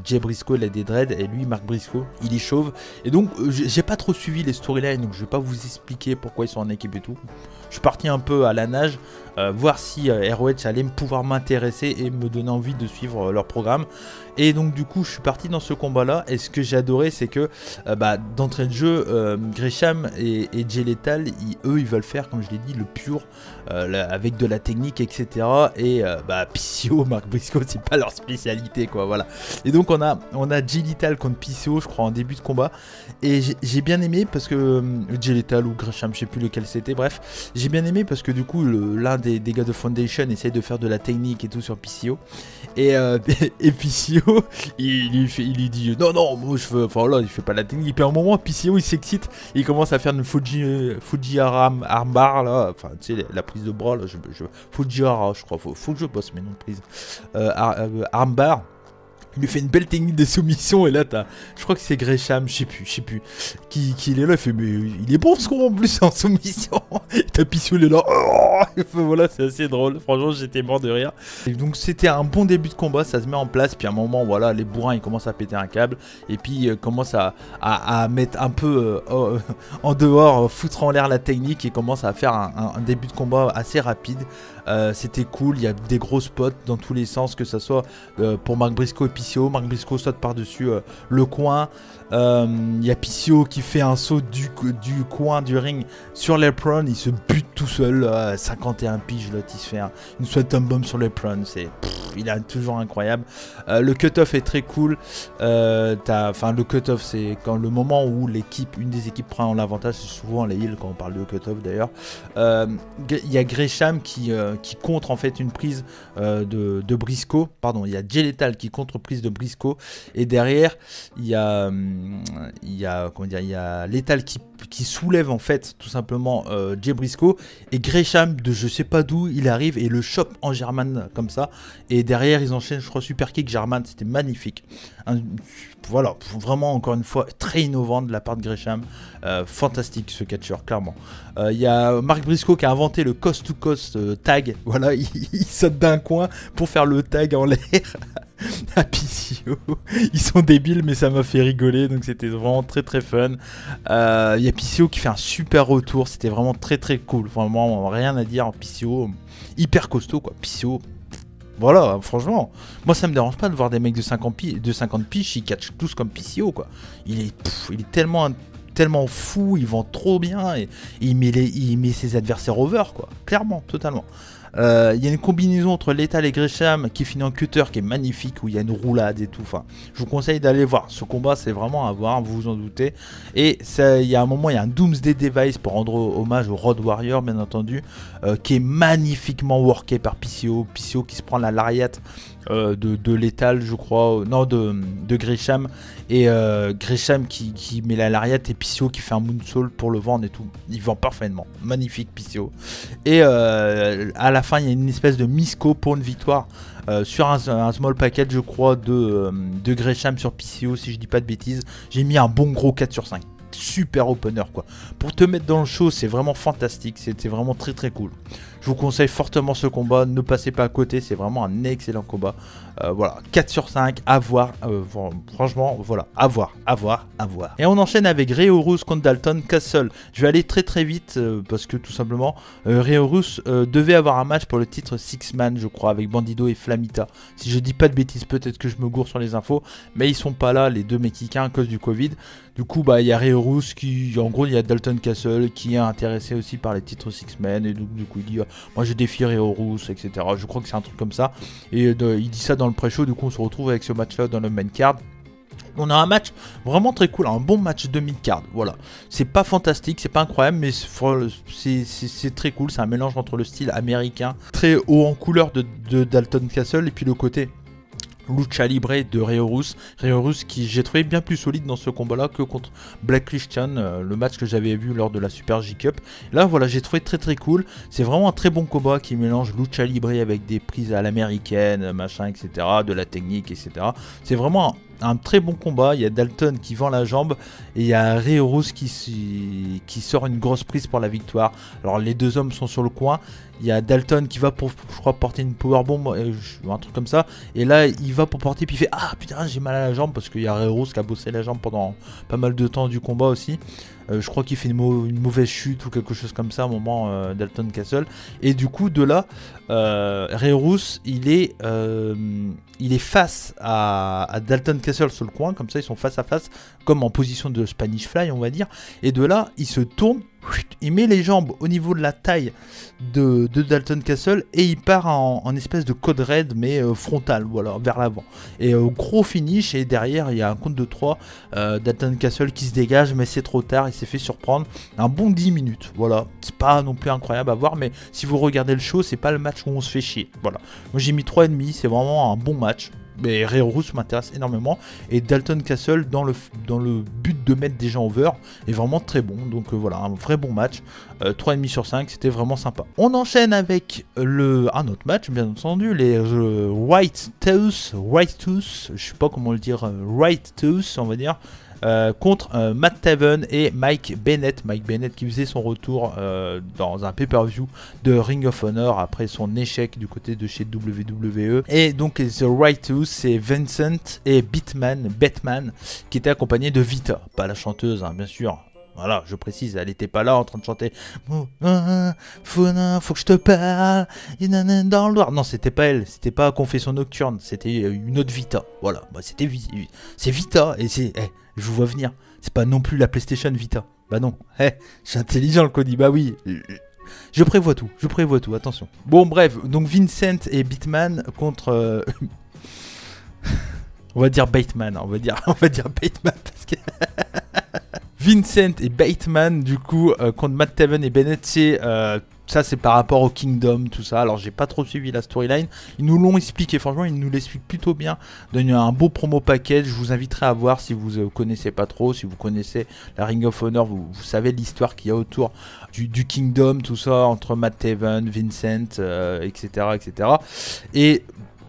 Jay Briscoe il a des dreads, et lui Mark Briscoe il est chauve. Et donc j'ai pas trop suivi les storylines, donc je vais pas vous expliquer pourquoi ils sont en équipe et tout. je suis parti un peu à la nage, voir si ROH allait pouvoir m'intéresser et me donner envie de suivre leur programme. Et donc du coup je suis parti dans ce combat là, et ce que j'ai adoré c'est que d'entrée de jeu Gresham et Jay Lethal, eux ils veulent faire, comme je l'ai dit, le pur avec de la technique, etc. Et PCO, Mark Briscoe, c'est pas leur spécialité quoi, voilà. Et donc on a Jay Lethal contre PCO je crois en début de combat, et j'ai bien aimé parce que Jay Lethal ou Gresham, je sais plus lequel c'était, bref j'ai bien aimé parce que du coup l'un des gars de Foundation essaye de faire de la technique et tout sur PCO, et PCO il lui dit non moi je veux, enfin là il fait pas la technique, et puis à un moment PCO il s'excite, il commence à faire une Fujiwara armbar là, enfin tu sais la prise de bras là, Fujiwara je crois, faut que je bosse mes noms de prise, armbar. Il lui fait une belle technique de soumission, et là t'as, je crois que c'est Gresham, je sais plus, qui est là, il fait mais il est bon ce qu'on en plus en soumission. T'as PCO, il est là, oh, voilà, c'est assez drôle, franchement j'étais mort de rire. Et donc c'était un bon début de combat, ça se met en place, puis à un moment voilà, les bourrins ils commencent à péter un câble, et puis commencent à mettre un peu en dehors, foutre en l'air la technique, et commencent à faire un début de combat assez rapide. C'était cool, il y a des gros spots dans tous les sens, que ça soit pour Mark Briscoe et PCO. Mark Briscoe saute par-dessus le coin, il y a PCO qui fait un saut du coin du ring sur l'apron, il se bute tout seul, 51 piges, l'autre il se fait une sweat bomb sur l'apron, il est toujours incroyable. Le cut-off est très cool, le cut-off c'est quand le moment où une des équipes prend l'avantage, c'est souvent les heels quand on parle de cut-off d'ailleurs. Il y a Gresham qui contre en fait une prise de Briscoe, pardon, il y a Jay Lethal qui contre prise de Briscoe, et derrière il y a Lethal qui soulève en fait tout simplement Jay Briscoe, et Gresham de je sais pas d'où il arrive et le chope en German comme ça, et derrière ils enchaînent je crois super kick German, c'était magnifique. Voilà, vraiment encore une fois très innovant de la part de Gresham, fantastique ce catcheur clairement. Il y a Mark Briscoe qui a inventé le coast to coast tag, voilà, il saute d'un coin pour faire le tag en l'air à PCO. Ils sont débiles mais ça m'a fait rigoler, donc c'était vraiment très très fun. Il y a PCO qui fait un super retour, c'était vraiment très très cool, vraiment rien à dire. PCO hyper costaud quoi, PCO. Voilà, franchement, moi ça me dérange pas de voir des mecs de 50 piges, ils catchent tous comme PCO quoi. Il est tellement fou, il vend trop bien, et il met ses adversaires over quoi, clairement, totalement. Il y a une combinaison entre Lethal et Gresham qui finit en cutter qui est magnifique, où il y a une roulade et tout. Enfin, je vous conseille d'aller voir ce combat, c'est vraiment à voir, vous vous en doutez. Et il y a un moment, il y a un Doomsday Device pour rendre hommage au Road Warrior bien entendu, qui est magnifiquement worké par PCO qui se prend la lariat de Lethal je crois, non de Gresham, et Gresham qui met la lariat, et PCO qui fait un moonsault pour le vendre et tout, il vend parfaitement, magnifique PCO. Et à la fin il y a une espèce de misco pour une victoire sur un small package je crois de Gresham sur PCO si je dis pas de bêtises. J'ai mis un bon gros 4 sur 5, super opener quoi, pour te mettre dans le show, c'est vraiment fantastique, c'était vraiment très très cool. Je vous conseille fortement ce combat, ne passez pas à côté, c'est vraiment un excellent combat. Voilà, 4 sur 5, à voir, franchement, voilà, à voir. Et on enchaîne avec Rey Horus contre Dalton Castle. Je vais aller très très vite, parce que tout simplement, Rey Horus devait avoir un match pour le titre Six Man, je crois, avec Bandido et Flamita. Si je dis pas de bêtises, peut-être que je me gourre sur les infos, mais ils sont pas là, les deux Mexicains, à cause du Covid. Du coup, il y a Rey Horus qui, en gros, il y a Dalton Castle qui est intéressé aussi par les titres Six Man, et donc du coup, il dit, moi je défie Rey Horus, etc. Je crois que c'est un truc comme ça, et il dit ça dans le pré-show. Du coup, on se retrouve avec ce match-là dans le main card. On a un match vraiment très cool, un bon match de mid-card, voilà. C'est pas fantastique, c'est pas incroyable, mais c'est très cool, c'est un mélange entre le style américain, très haut en couleur de Dalton Castle, et puis le côté Lucha Libre de Rey Horus. Rey Horus qui j'ai trouvé bien plus solide dans ce combat là que contre Black Christian, le match que j'avais vu lors de la Super J-Cup. Là voilà, j'ai trouvé très très cool, c'est vraiment un très bon combat qui mélange Lucha Libre avec des prises à l'américaine, machin, etc., de la technique, etc. C'est vraiment un très bon combat. Il y a Dalton qui vend la jambe, et il y a Rey Horus qui sort une grosse prise pour la victoire. Alors les deux hommes sont sur le coin, il y a Dalton qui va pour, je crois, porter une powerbomb, un truc comme ça, et là il va pour porter, puis il fait ah putain j'ai mal à la jambe, parce qu'il y a Rey Horus qui a bossé la jambe pendant pas mal de temps du combat aussi. Je crois qu'il fait une mauvaise chute ou quelque chose comme ça au moment Dalton Castle. Et du coup, de là, Rey-Rousse, il est face à Dalton Castle sur le coin. Comme ça, ils sont face à face, comme en position de Spanish Fly, on va dire. Et de là, il se tourne, il met les jambes au niveau de la taille de Dalton Castle et il part en espèce de code raid, mais frontal, voilà, vers l'avant. Et gros finish, et derrière, il y a un compte de 3, Dalton Castle qui se dégage, mais c'est trop tard, il s'est fait surprendre. Un bon 10 minutes, voilà. C'est pas non plus incroyable à voir, mais si vous regardez le show, c'est pas le match où on se fait chier, voilà. Moi j'ai mis 3,5, c'est vraiment un bon match. Mais Rey-Rousse m'intéresse énormément, et Dalton Castle dans le but de mettre des gens over est vraiment très bon, donc voilà, un vrai bon match. 3,5 sur 5, c'était vraiment sympa. On enchaîne avec un autre match, bien entendu, les White Tooth, je sais pas comment le dire, White Tooth, on va dire, contre Matt Taven et Mike Bennett. Mike Bennett qui faisait son retour dans un pay-per-view de Ring of Honor après son échec du côté de chez WWE. Et donc The Right Tooth, c'est Vincent et Batman qui étaient accompagnés de Vita, pas la chanteuse, hein, bien sûr. Voilà, je précise, elle n'était pas là en train de chanter faut que je te parle dans le noir. Non, c'était pas elle, c'était pas Confession Nocturne, c'était une autre Vita. Voilà, bah, c'est Vita, et c'est... je vous vois venir, c'est pas non plus la PlayStation Vita. Bah non, je suis intelligent le Cody, bah oui. Je prévois tout, attention. Bon bref, donc Vincent et Batman contre... on va dire Bateman, on va dire Bateman parce que... Vincent et Bateman, du coup, contre Matt Taven et Bennett, ça c'est par rapport au Kingdom, tout ça. Alors j'ai pas trop suivi la storyline, ils nous l'ont expliqué, franchement ils nous l'expliquent plutôt bien. Donne un beau promo package, je vous inviterai à voir si vous connaissez pas trop, si vous connaissez la Ring of Honor, vous savez l'histoire qu'il y a autour du Kingdom, tout ça, entre Matt Taven, Vincent, etc. Et...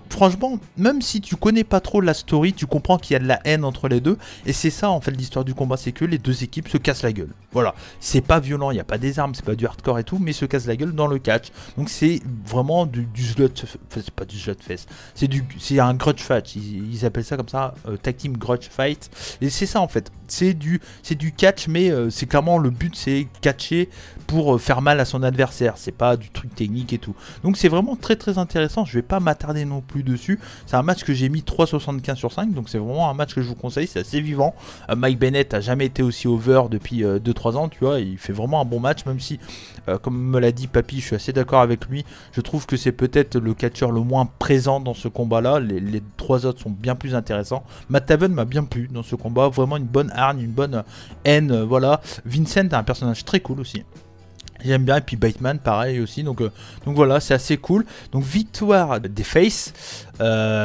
franchement, même si tu connais pas trop la story, tu comprends qu'il y a de la haine entre les deux. Et c'est ça en fait l'histoire du combat, c'est que les deux équipes se cassent la gueule. Voilà, c'est pas violent, il n'y a pas des armes, c'est pas du hardcore et tout, mais se cassent la gueule dans le catch. Donc c'est vraiment du slutfest, c'est pas du slutfest, c'est un grudge fight, ils appellent ça comme ça, tag team grudge fight. Et c'est ça en fait, c'est du catch, mais c'est clairement le but, c'est catcher pour faire mal à son adversaire, c'est pas du truc technique et tout. Donc c'est vraiment très très intéressant, je vais pas m'attarder non plus dessus. C'est un match que j'ai mis 3,75 sur 5, donc c'est vraiment un match que je vous conseille, c'est assez vivant. Mike Bennett a jamais été aussi over depuis 2-3 ans, tu vois, il fait vraiment un bon match, même si, comme me l'a dit Papy, je suis assez d'accord avec lui, je trouve que c'est peut-être le catcheur le moins présent dans ce combat-là, les 3 autres sont bien plus intéressants. Matt Taven m'a bien plu dans ce combat, vraiment une bonne hargne, une bonne haine, voilà. Vincent est un personnage très cool aussi. J'aime bien, et puis Bateman pareil aussi, donc voilà, c'est assez cool. Donc victoire des Face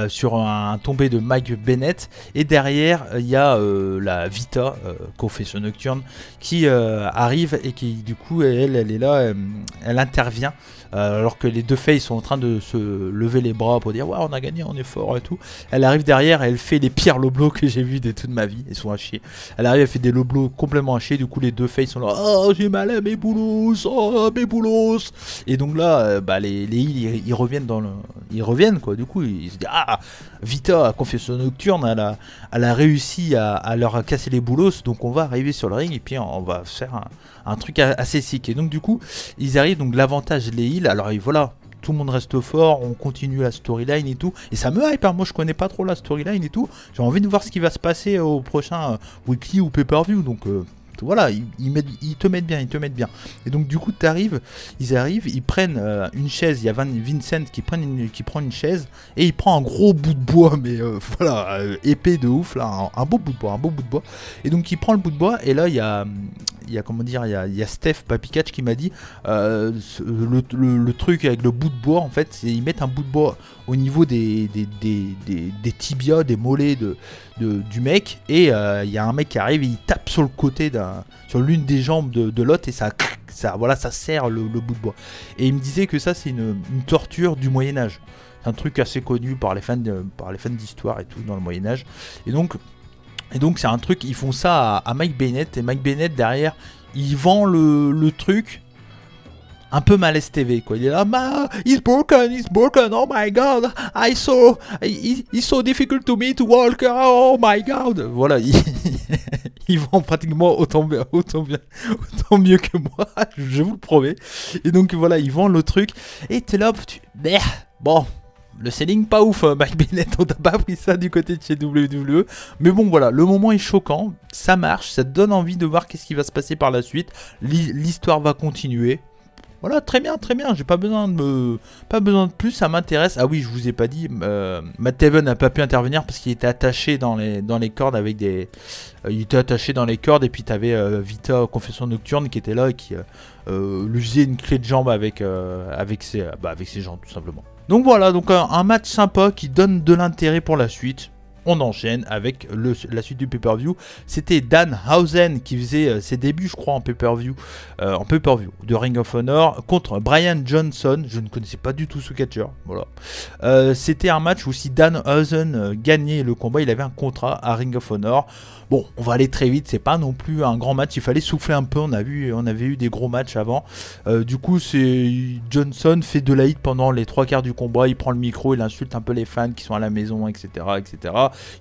sur un tombé de Mike Bennett, et derrière il y a la Vita, Confession Nocturne, qui arrive et qui du coup elle est là, elle intervient. Alors que les deux Face sont en train de se lever les bras pour dire ouais on a gagné, on est fort et tout. Elle arrive derrière et elle fait les pires low blows que j'ai vu de toute ma vie, ils sont à chier. Elle arrive, elle fait des low blows complètement à chier, du coup les deux Face sont là, oh j'ai mal à mes boulos, oh mes boulos. Et donc là bah les heals ils reviennent quoi, du coup ils se disent ah Vita, Confession Nocturne, elle a réussi à leur casser les boulos, donc on va arriver sur le ring et puis on va faire un truc assez sick. Et donc du coup ils arrivent, donc l'avantage les heals, alors voilà, tout le monde reste fort, on continue la storyline et tout, et ça me hype, hein. Moi je connais pas trop la storyline et tout, j'ai envie de voir ce qui va se passer au prochain weekly ou pay-per-view, donc voilà, ils te mettent bien. Et donc du coup ils arrivent, ils prennent une chaise, il y a Vincent qui prend une chaise, et il prend un gros bout de bois, mais voilà, épais de ouf là, un beau bout de bois, et donc il prend le bout de bois, et là il y a comment dire, il y a Steph Papy Catch qui m'a dit le truc avec le bout de bois en fait, c'est ils mettent un bout de bois au niveau des tibias, des mollets du mec, et il y a un mec qui arrive et il tape sur le côté sur l'une des jambes de l'autre, et ça serre le bout de bois. Et il me disait que ça c'est une torture du Moyen-Âge. C'est un truc assez connu par les fans d'histoire et tout dans le Moyen-Âge. Et donc c'est un truc, ils font ça à Mike Bennett, et Mike Bennett derrière il vend le truc un peu malaise TV quoi. Il est là, he's broken, oh my god, it's so difficult to me to walk, oh my god. Voilà, il vend pratiquement autant mieux que moi, je vous le promets. Et donc voilà, il vend le truc, et t'es là, bon, le selling pas ouf, Mike Bennett, on t'a pas pris ça du côté de chez WWE. Mais bon voilà, le moment est choquant, ça marche, ça te donne envie de voir qu'est-ce qui va se passer par la suite. L'histoire va continuer. Voilà, très bien, j'ai pas besoin de plus, ça m'intéresse. Ah oui, je vous ai pas dit, Matt Taven n'a pas pu intervenir parce qu'il était attaché dans les cordes avec des... il était attaché dans les cordes, et puis t'avais Vita Confession Nocturne qui était là et qui lui faisait une clé de jambe avec ses jambes tout simplement. Donc voilà, donc un match sympa qui donne de l'intérêt pour la suite. On enchaîne avec la suite du pay-per-view. C'était Danhausen qui faisait ses débuts, je crois, en pay-per-view de Ring of Honor contre Brian Johnson. Je ne connaissais pas du tout ce catcheur. Voilà. C'était un match où si Danhausen gagnait le combat, il avait un contrat à Ring of Honor. Bon, on va aller très vite, c'est pas non plus un grand match, il fallait souffler un peu, on avait eu des gros matchs avant. Du coup, Johnson fait de la hit pendant les 3 quarts du combat, il prend le micro, il insulte un peu les fans qui sont à la maison, etc. etc.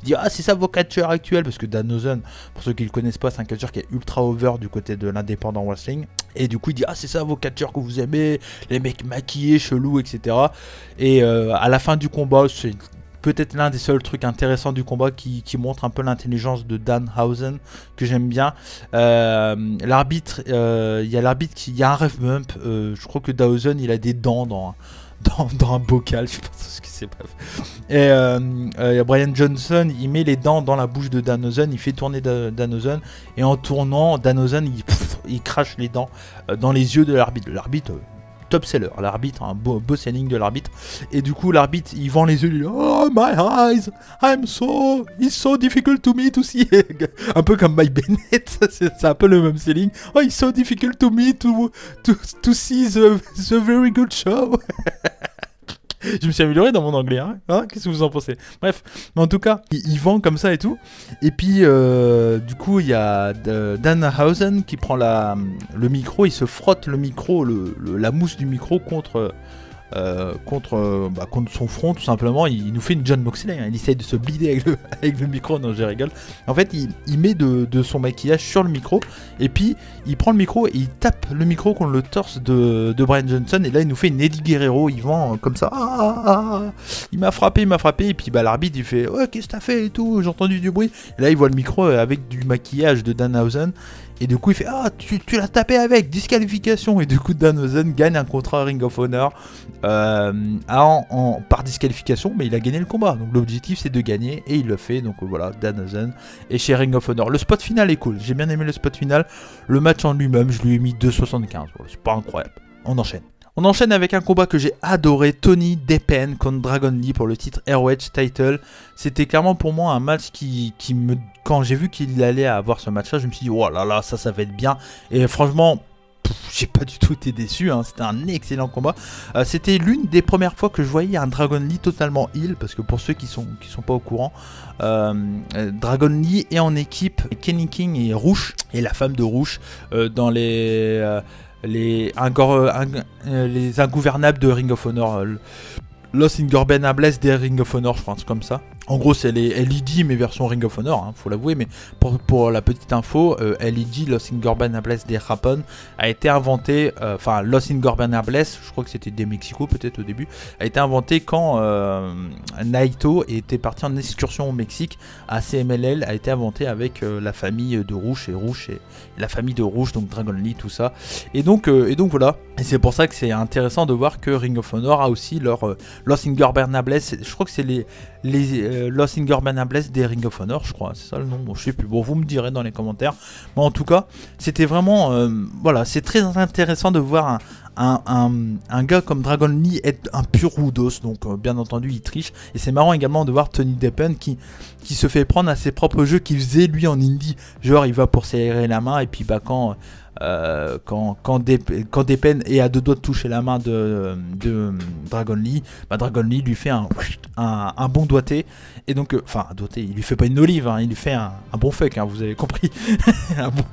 Il dit, ah c'est ça vos catcheurs actuels, parce que Danhausen, pour ceux qui le connaissent pas, c'est un catcheur qui est ultra over du côté de l'indépendant wrestling. Et du coup, il dit, ah c'est ça vos catcheurs que vous aimez, les mecs maquillés, chelous, etc. Et à la fin du combat, c'est peut-être l'un des seuls trucs intéressants du combat qui montre un peu l'intelligence de Danhausen, que j'aime bien. L'arbitre, il y a un ref bump. Je crois que Danhausen, il a des dents dans un bocal, je pense ce que c'est, bref. Et Brian Johnson, il met les dents dans la bouche de Danhausen, il fait tourner Danhausen, et en tournant, Danhausen, il crache les dents dans les yeux de l'arbitre. L'arbitre, top seller, l'arbitre, un beau selling de l'arbitre. Et du coup, l'arbitre, il vend les yeux, il dit, oh my eyes, it's so difficult to me to see. Un peu comme Mike Bennett, c'est un peu le même selling. Oh, it's so difficult to me to see the very good show. Je me suis amélioré dans mon anglais, hein, qu'est-ce que vous en pensez? Bref, mais en tout cas, il vend comme ça et tout. Et puis, du coup, il y a Danhausen qui prend le micro, il se frotte le micro, la mousse du micro contre son front, tout simplement. Il nous fait une John Moxley, hein. Il essaye de se blider avec le micro. Non, je rigole. En fait, il met de son maquillage sur le micro, et puis il prend le micro et il tape le micro contre le torse de Brian Johnson, et là il nous fait une Eddie Guerrero. Il vend comme ça, il m'a frappé, et puis l'arbitre il fait, ouais, qu'est-ce que t'as fait et tout, j'ai entendu du bruit, et là il voit le micro avec du maquillage de Danhausen. Et du coup il fait, ah tu l'as tapé avec disqualification, et du coup Danhausen gagne un contrat à Ring of Honor par disqualification, mais il a gagné le combat, donc l'objectif c'est de gagner, et il le fait. Donc voilà, Danhausen est chez Ring of Honor. Le spot final est cool, j'ai bien aimé le spot final. Le match en lui-même, je lui ai mis 2,75, voilà, c'est pas incroyable. On enchaîne avec un combat que j'ai adoré, Tony Deppen contre Dragon Lee pour le titre ROH Title. C'était clairement pour moi un match quand j'ai vu qu'il allait avoir ce match-là, je me suis dit, oh là là, ça va être bien. Et franchement, j'ai pas du tout été déçu, hein. C'était un excellent combat. C'était l'une des premières fois que je voyais un Dragon Lee totalement heel, parce que pour ceux qui sont pas au courant, Dragon Lee est en équipe Kenny King et Rush, et la femme de Rush, dans les ingouvernables de Ring of Honor, Los Ingobernables des Ring of Honor, je pense, comme ça. En gros, c'est les LED, mais version Ring of Honor, hein, faut l'avouer. Mais pour la petite info, LED, Los Ingobernables des Japon, a été inventé, Los Ingobernables, je crois que c'était des Mexico peut-être au début, a été inventé quand Naito était parti en excursion au Mexique. ACMLL a été inventé avec la famille de Rush et la famille de Rush, donc Dragon Lee, tout ça. Et donc voilà. Et c'est pour ça que c'est intéressant de voir que Ring of Honor a aussi leur Los Ingobernables. Je crois que c'est les Los Ingobernables des Ring of Honor, je crois, c'est ça le nom, bon, je sais plus, bon, vous me direz dans les commentaires. Mais en tout cas, c'était vraiment, voilà, c'est très intéressant de voir un gars comme Dragon Lee être un pur roudos, donc bien entendu il triche. Et c'est marrant également de voir Tony Deppen qui se fait prendre à ses propres jeux qu'il faisait lui en indie, genre il va pour serrer la main, et puis bah quand Deppen est à 2 doigts de toucher la main de Dragon Lee, bah Dragon Lee lui fait un bon doigté, et donc enfin un doigté, il lui fait pas une olive, hein, il lui fait un bon fuck, hein, vous avez compris. Un bon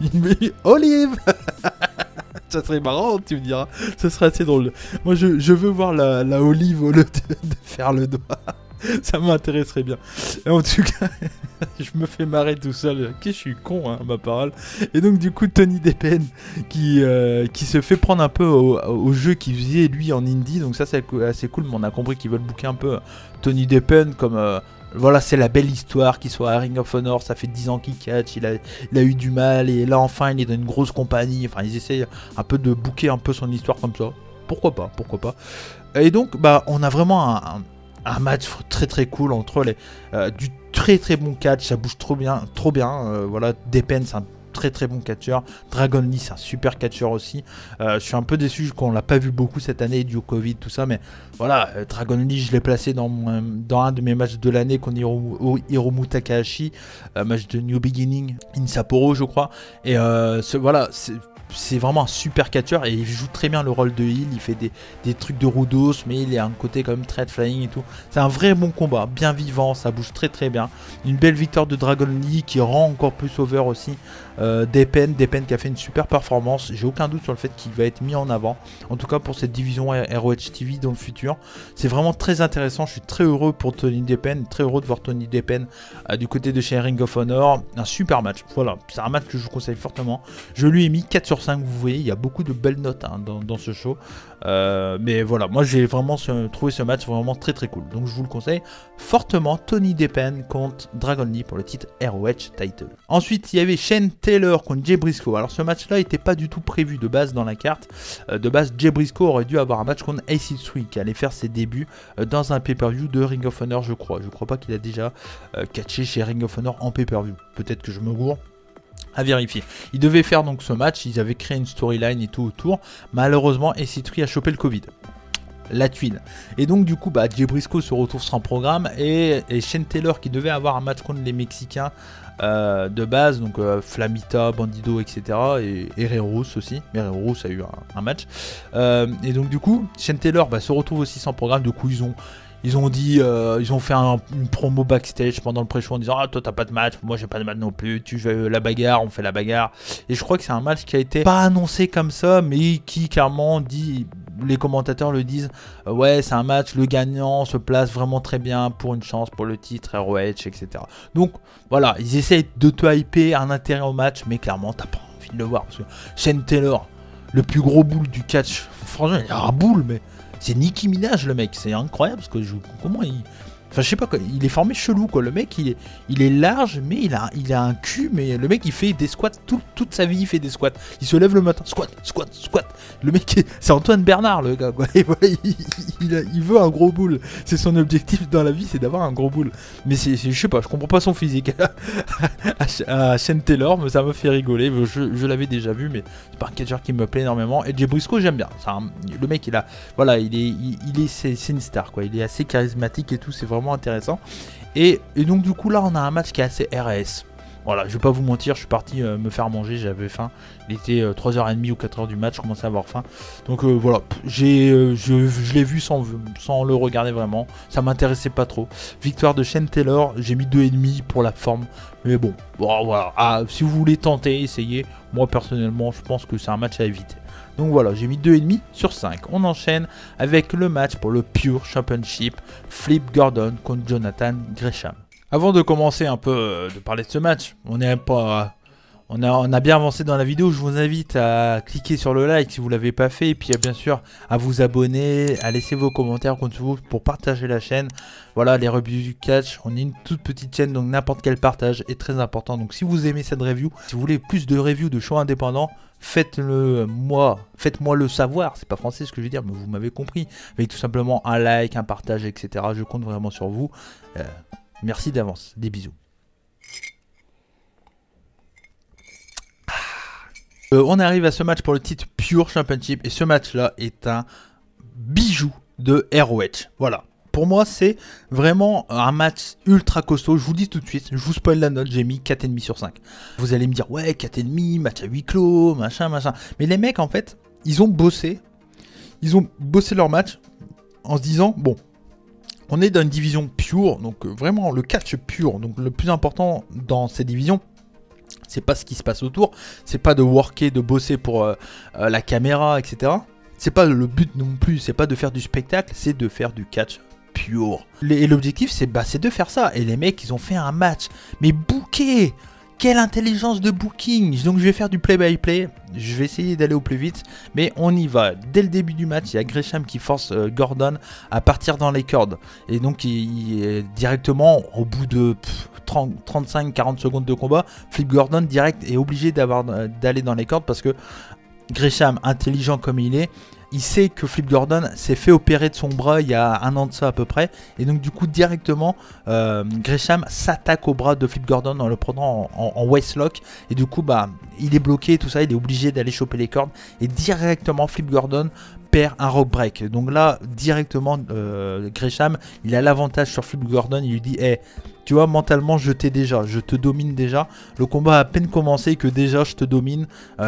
olive. Ça serait marrant, tu me diras. Ça serait assez drôle. Moi, je veux voir la Olive au lieu de faire le doigt. Ça m'intéresserait bien. Et en tout cas, je me fais marrer tout seul. Je suis con, hein, ma parole. Et donc, du coup, Tony Deppen qui se fait prendre un peu au jeu qu'il faisait lui en indie. Donc, ça, c'est assez cool. Mais on a compris qu'ils veulent booker un peu Tony Deppen comme. Voilà, c'est la belle histoire qu'il soit à Ring of Honor. Ça fait 10 ans qu'il catch. Il a eu du mal. Et là, enfin, il est dans une grosse compagnie. Enfin, ils essayent un peu de booker un peu son histoire comme ça. Pourquoi pas, pourquoi pas. Et donc, bah, on a vraiment un match très très cool entre du très très bon catch, ça bouge trop bien, voilà, Deppen c'est un très très bon catcheur, Dragon Lee c'est un super catcheur aussi, je suis un peu déçu qu'on l'a pas vu beaucoup cette année dû au Covid tout ça, mais voilà, Dragon Lee je l'ai placé dans un de mes matchs de l'année contre Hiromu Takahashi, match de New Beginning in Sapporo je crois, et voilà, c'est vraiment un super catcheur et il joue très bien le rôle de heal, il fait des trucs de Rudos mais il a un côté quand même très flying et tout. C'est un vrai bon combat, bien vivant, ça bouge très très bien. Une belle victoire de Dragon Lee qui rend encore plus over aussi Deppen qui a fait une super performance. J'ai aucun doute sur le fait qu'il va être mis en avant, en tout cas pour cette division ROH TV dans le futur. C'est vraiment très intéressant, je suis très heureux pour Tony Deppen, très heureux de voir Tony Deppen du côté de chez Ring of Honor. Un super match, voilà, c'est un match que je vous conseille fortement. Je lui ai mis 4 sur 5, vous voyez, il y a beaucoup de belles notes hein, dans ce show. Mais voilà, moi j'ai vraiment trouvé ce match vraiment très très cool. Donc je vous le conseille fortement, Tony Deppen contre Dragon Lee pour le titre ROH Title. Ensuite, il y avait Shane Taylor contre Jay Briscoe. Alors ce match-là n'était pas du tout prévu de base dans la carte. De base, Jay Briscoe aurait dû avoir un match contre AC3 qui allait faire ses débuts dans un pay-per-view de Ring of Honor, je crois. Je crois pas qu'il a déjà catché chez Ring of Honor en pay-per-view. Peut-être que je me gourre. À vérifier. Ils devaient faire donc ce match, ils avaient créé une storyline et tout autour. Malheureusement, AC3 a chopé le Covid. La tuile. Et donc du coup, bah, Jay Briscoe se retrouve sans programme et Shane Taylor qui devait avoir un match contre les Mexicains de base, donc Flamita, Bandido, etc. et Herreros aussi. Mais Herreros a eu un match. Et donc du coup, Shane Taylor bah, se retrouve aussi sans programme. Du coup, ils ont dit, ils ont fait une promo backstage pendant le pré-show en disant ah toi t'as pas de match, moi j'ai pas de match non plus, tu veux la bagarre, on fait la bagarre. Et je crois que c'est un match qui a été pas annoncé comme ça, mais qui clairement dit, les commentateurs le disent, ouais c'est un match, le gagnant se place vraiment très bien pour une chance pour le titre ROH, etc. Donc voilà, ils essayent de te hyper un intérêt au match, mais clairement t'as pas envie de le voir parce que Shane Taylor, le plus gros boule du catch, franchement il a un boule mais c'est Nicki Minaj le mec, c'est incroyable parce que comment il... Enfin je sais pas quoi, il est formé chelou quoi, le mec il est large mais il a un cul, mais le mec il fait des squats, toute sa vie il fait des squats, il se lève le matin, squat, le mec c'est Antoine Bernard le gars quoi, et voilà, il veut un gros boule, c'est son objectif dans la vie, c'est d'avoir un gros boule, mais je sais pas, je comprends pas son physique à Shane Taylor, mais ça me fait rigoler, je l'avais déjà vu mais c'est pas un catcher qui me plaît énormément, et Jay Briscoe j'aime bien, le mec il a, voilà, c'est une star quoi, il est assez charismatique et tout, c'est vraiment intéressant. Et donc du coup là on a un match qui est assez RS. Voilà, je vais pas vous mentir, je suis parti me faire manger, j'avais faim. Il était 3h30 ou 4h du match, je commençais à avoir faim. Donc voilà, je l'ai vu sans le regarder vraiment. Ça m'intéressait pas trop. Victoire de Shane Taylor, j'ai mis 2,5 pour la forme. Mais bon, voilà. Ah, si vous voulez tenter, essayez. Moi personnellement, je pense que c'est un match à éviter. Donc voilà, j'ai mis 2,5 sur 5. On enchaîne avec le match pour le Pure Championship, Flip Gordon contre Jonathan Gresham. Avant de commencer un peu de parler de ce match, on a bien avancé dans la vidéo, je vous invite à cliquer sur le like si vous ne l'avez pas fait, et puis bien sûr à vous abonner, à laisser vos commentaires contre vous pour partager la chaîne. Voilà, les reviews du catch, on est une toute petite chaîne, donc n'importe quel partage est très important. Donc si vous aimez cette review, si vous voulez plus de reviews de shows indépendants, faites-moi le savoir, c'est pas français ce que je veux dire, mais vous m'avez compris, avec tout simplement un like, un partage, etc. Je compte vraiment sur vous. Merci d'avance, des bisous. On arrive à ce match pour le titre Pure Championship, et ce match là est un bijou de ROH. Voilà, pour moi c'est vraiment un match ultra costaud. Je vous dis tout de suite, je vous spoil la note, j'ai mis 4,5 sur 5. Vous allez me dire ouais 4,5, match à huis clos, machin. Mais les mecs en fait, ils ont bossé leur match en se disant bon, on est dans une division pure, donc vraiment le catch pur, donc le plus important dans ces divisions, C'est pas ce qui se passe autour, c'est pas de worker, de bosser pour la caméra, etc. C'est pas le but non plus, c'est pas de faire du spectacle, c'est de faire du catch pure. Et l'objectif c'est de faire ça. Et les mecs ils ont fait un match, mais booké. Quelle intelligence de booking! Donc je vais faire du play-by-play, je vais essayer d'aller au plus vite, mais on y va. Dès le début du match, il y a Gresham qui force Gordon à partir dans les cordes. Et donc directement, au bout de 35-40 secondes de combat, Flip Gordon direct est obligé d'aller dans les cordes parce que Gresham, intelligent comme il est, il sait que Flip Gordon s'est fait opérer de son bras il y a un an de ça à peu près. Et donc du coup directement Gresham s'attaque au bras de Flip Gordon en le prenant en waistlock. Et du coup il est bloqué tout ça, il est obligé d'aller choper les cordes. Et directement Flip Gordon perd un rope break. Donc là directement Gresham il a l'avantage sur Flip Gordon. Il lui dit hey, tu vois, mentalement je te domine déjà. Le combat a à peine commencé que déjà je te domine.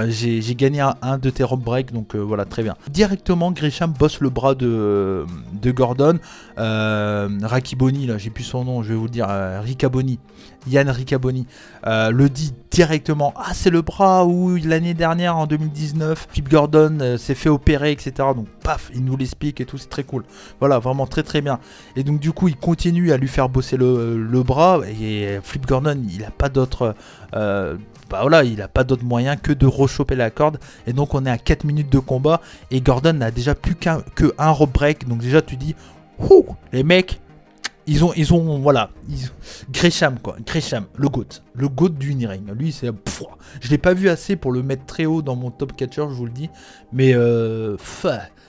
J'ai gagné un de tes rope break. Donc voilà, très bien. Directement Gresham bosse le bras de Gordon. Rakiboni, là j'ai plus son nom, je vais vous le dire, Riccaboni, Yann Riccaboni le dit directement. Ah, c'est le bras où l'année dernière en 2019 Flip Gordon s'est fait opérer, etc. Donc paf, il nous l'explique et tout, c'est très cool. Voilà, vraiment très très bien. Et donc du coup il continue à lui faire bosser le bras. Et Flip Gordon il a pas d'autre voilà, il n'a pas d'autre moyen que de rechoper la corde. Et donc on est à 4 minutes de combat. Et Gordon n'a déjà plus qu'un rope break. Donc déjà tu dis, ouh, les mecs, ils ont voilà, Gresham quoi, Gresham, le GOAT du in-ring. Lui c'est, je l'ai pas vu assez pour le mettre très haut dans mon top catcher, je vous le dis. Mais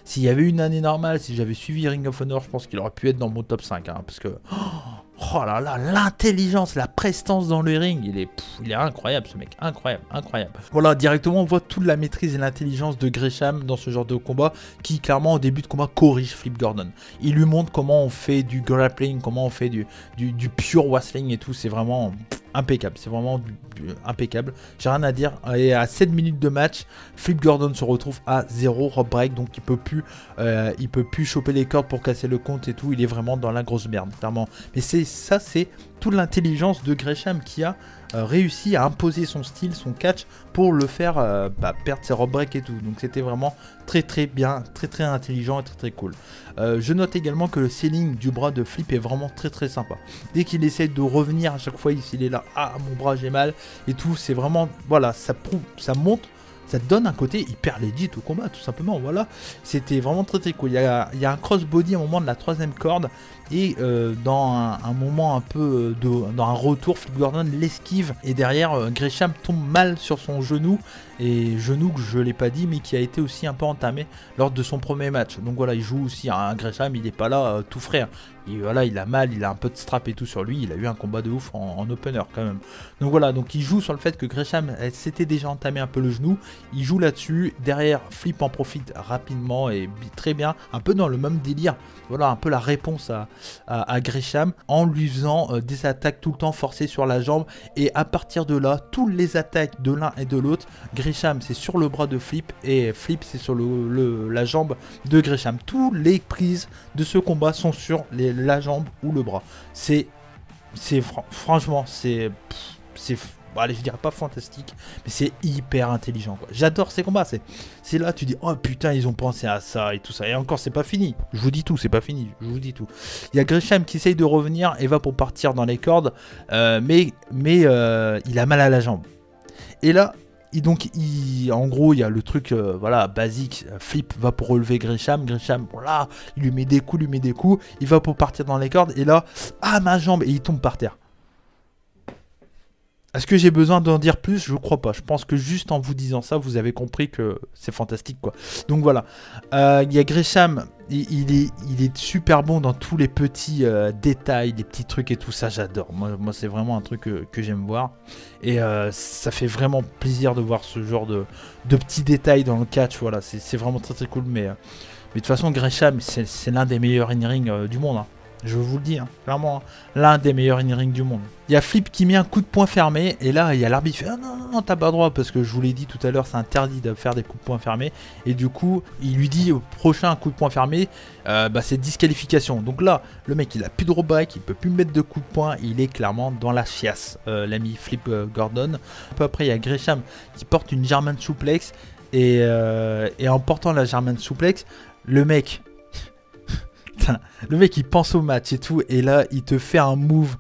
s'il y avait une année normale, si j'avais suivi Ring of Honor, je pense qu'il aurait pu être dans mon top 5. Hein, parce que... oh là là, l'intelligence, la prestance dans le ring, il est incroyable ce mec, incroyable. Voilà, directement on voit toute la maîtrise et l'intelligence de Gresham dans ce genre de combat qui clairement au début de combat corrige Flip Gordon. Il lui montre comment on fait du grappling, comment on fait du pure wrestling et tout, c'est vraiment impeccable, c'est vraiment impeccable. J'ai rien à dire. Et à 7 minutes de match, Flip Gordon se retrouve à 0 rope break, donc il peut plus choper les cordes pour casser le compte et tout. Il est vraiment dans la grosse merde, clairement. Mais c'est toute l'intelligence de Gresham qui a réussi à imposer son style, son catch pour le faire perdre ses rope break et tout. Donc c'était vraiment très très bien, très très intelligent et très très cool. Je note également que le selling du bras de Flip est vraiment très très sympa. Dès qu'il essaie de revenir à chaque fois, il est là, ah mon bras j'ai mal et tout, c'est vraiment, voilà, ça monte. Ça te donne un côté hyper legit au combat, tout simplement, voilà. C'était vraiment très très cool. Il y a un crossbody à un moment de la 3ème corde. Et dans un moment un peu dans un retour, Flip Gordon l'esquive. Et derrière, Gresham tombe mal sur son genou. Et genou que je ne l'ai pas dit, mais qui a été aussi un peu entamé lors de son premier match. Donc voilà, il joue aussi un Gresham, il n'est pas là tout frais. Et voilà, il a mal, il a un peu de strap et tout sur lui. Il a eu un combat de ouf en opener quand même. Donc voilà, donc il joue sur le fait que Gresham s'était déjà entamé un peu le genou. Il joue là-dessus. Derrière, Flip en profite rapidement et très bien. Un peu dans le même délire. Voilà, un peu la réponse à Gresham en lui faisant des attaques tout le temps forcées sur la jambe. Et à partir de là, toutes les attaques de l'un et de l'autre, Gresham c'est sur le bras de Flip et Flip c'est sur la jambe de Gresham. Toutes les prises de ce combat sont sur la jambe ou le bras. Franchement, allez, je dirais pas fantastique, mais c'est hyper intelligent, quoi. J'adore ces combats. C'est là, tu dis, oh putain, ils ont pensé à ça et tout ça. Et encore, c'est pas fini. Je vous dis tout, c'est pas fini. Je vous dis tout. Il y a Gresham qui essaye de revenir et va pour partir dans les cordes, mais il a mal à la jambe. Et là, en gros, il y a le truc, voilà, basique. Flip va pour relever Gresham. Gresham, voilà, il lui met des coups, Il va pour partir dans les cordes. Et là, ah, ma jambe, et il tombe par terre. Est-ce que j'ai besoin d'en dire plus? Je crois pas. Je pense que juste en vous disant ça, vous avez compris que c'est fantastique, quoi. Donc voilà. Il y a Gresham. Il est super bon dans tous les petits détails, les petits trucs et tout ça. J'adore. Moi c'est vraiment un truc que j'aime voir. Et ça fait vraiment plaisir de voir ce genre de petits détails dans le catch. Voilà, c'est vraiment très très cool. Mais de toute façon, Gresham, c'est l'un des meilleurs in-ring du monde. Hein. Je vous le dis, hein, clairement, hein, l'un des meilleurs in-ring du monde. Il y a Flip qui met un coup de poing fermé, et là, il y a l'arbitre qui fait « Ah non, non, non, t'as pas le droit », parce que je vous l'ai dit tout à l'heure, c'est interdit de faire des coups de poing fermés. Et du coup, il lui dit au prochain coup de poing fermé, c'est disqualification. Donc là, le mec, il a plus de rollback, il peut plus mettre de coups de poing, il est clairement dans la chiasse, l'ami Flip Gordon. Un peu après, il y a Gresham qui porte une German suplex, et en portant la German suplex, le mec il pense au match et tout, et là il te fait un move.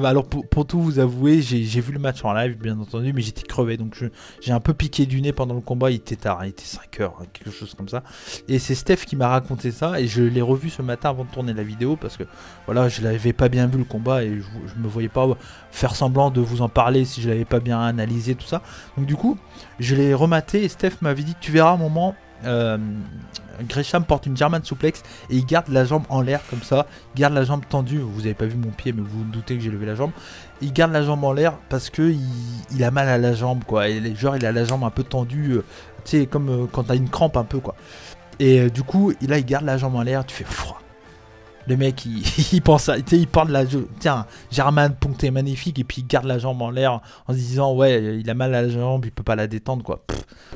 Alors pour tout vous avouer, j'ai vu le match en live bien entendu, mais j'étais crevé, donc j'ai un peu piqué du nez pendant le combat. Il était tard, il était 5 heures, quelque chose comme ça, et c'est Steph qui m'a raconté ça, et je l'ai revu ce matin avant de tourner la vidéo, parce que voilà, je l'avais pas bien vu le combat, et je me voyais pas faire semblant de vous en parler si je l'avais pas bien analysé, tout ça. Donc du coup je l'ai rematé, et Steph m'avait dit tu verras un moment, Gresham porte une German suplex et il garde la jambe en l'air comme ça, il garde la jambe tendue. Vous avez pas vu mon pied, mais vous vous doutez que j'ai levé la jambe. Il garde la jambe en l'air parce que il a mal à la jambe, quoi. Et genre il a la jambe un peu tendue, tu sais, comme quand t'as une crampe un peu, quoi. Et du coup là il garde la jambe en l'air, tu fais froid. Le mec, il pense à... Tu sais, il parle de la... Tiens, German, poncté magnifique, et puis il garde la jambe en l'air en se disant, ouais, il a mal à la jambe, il peut pas la détendre, quoi.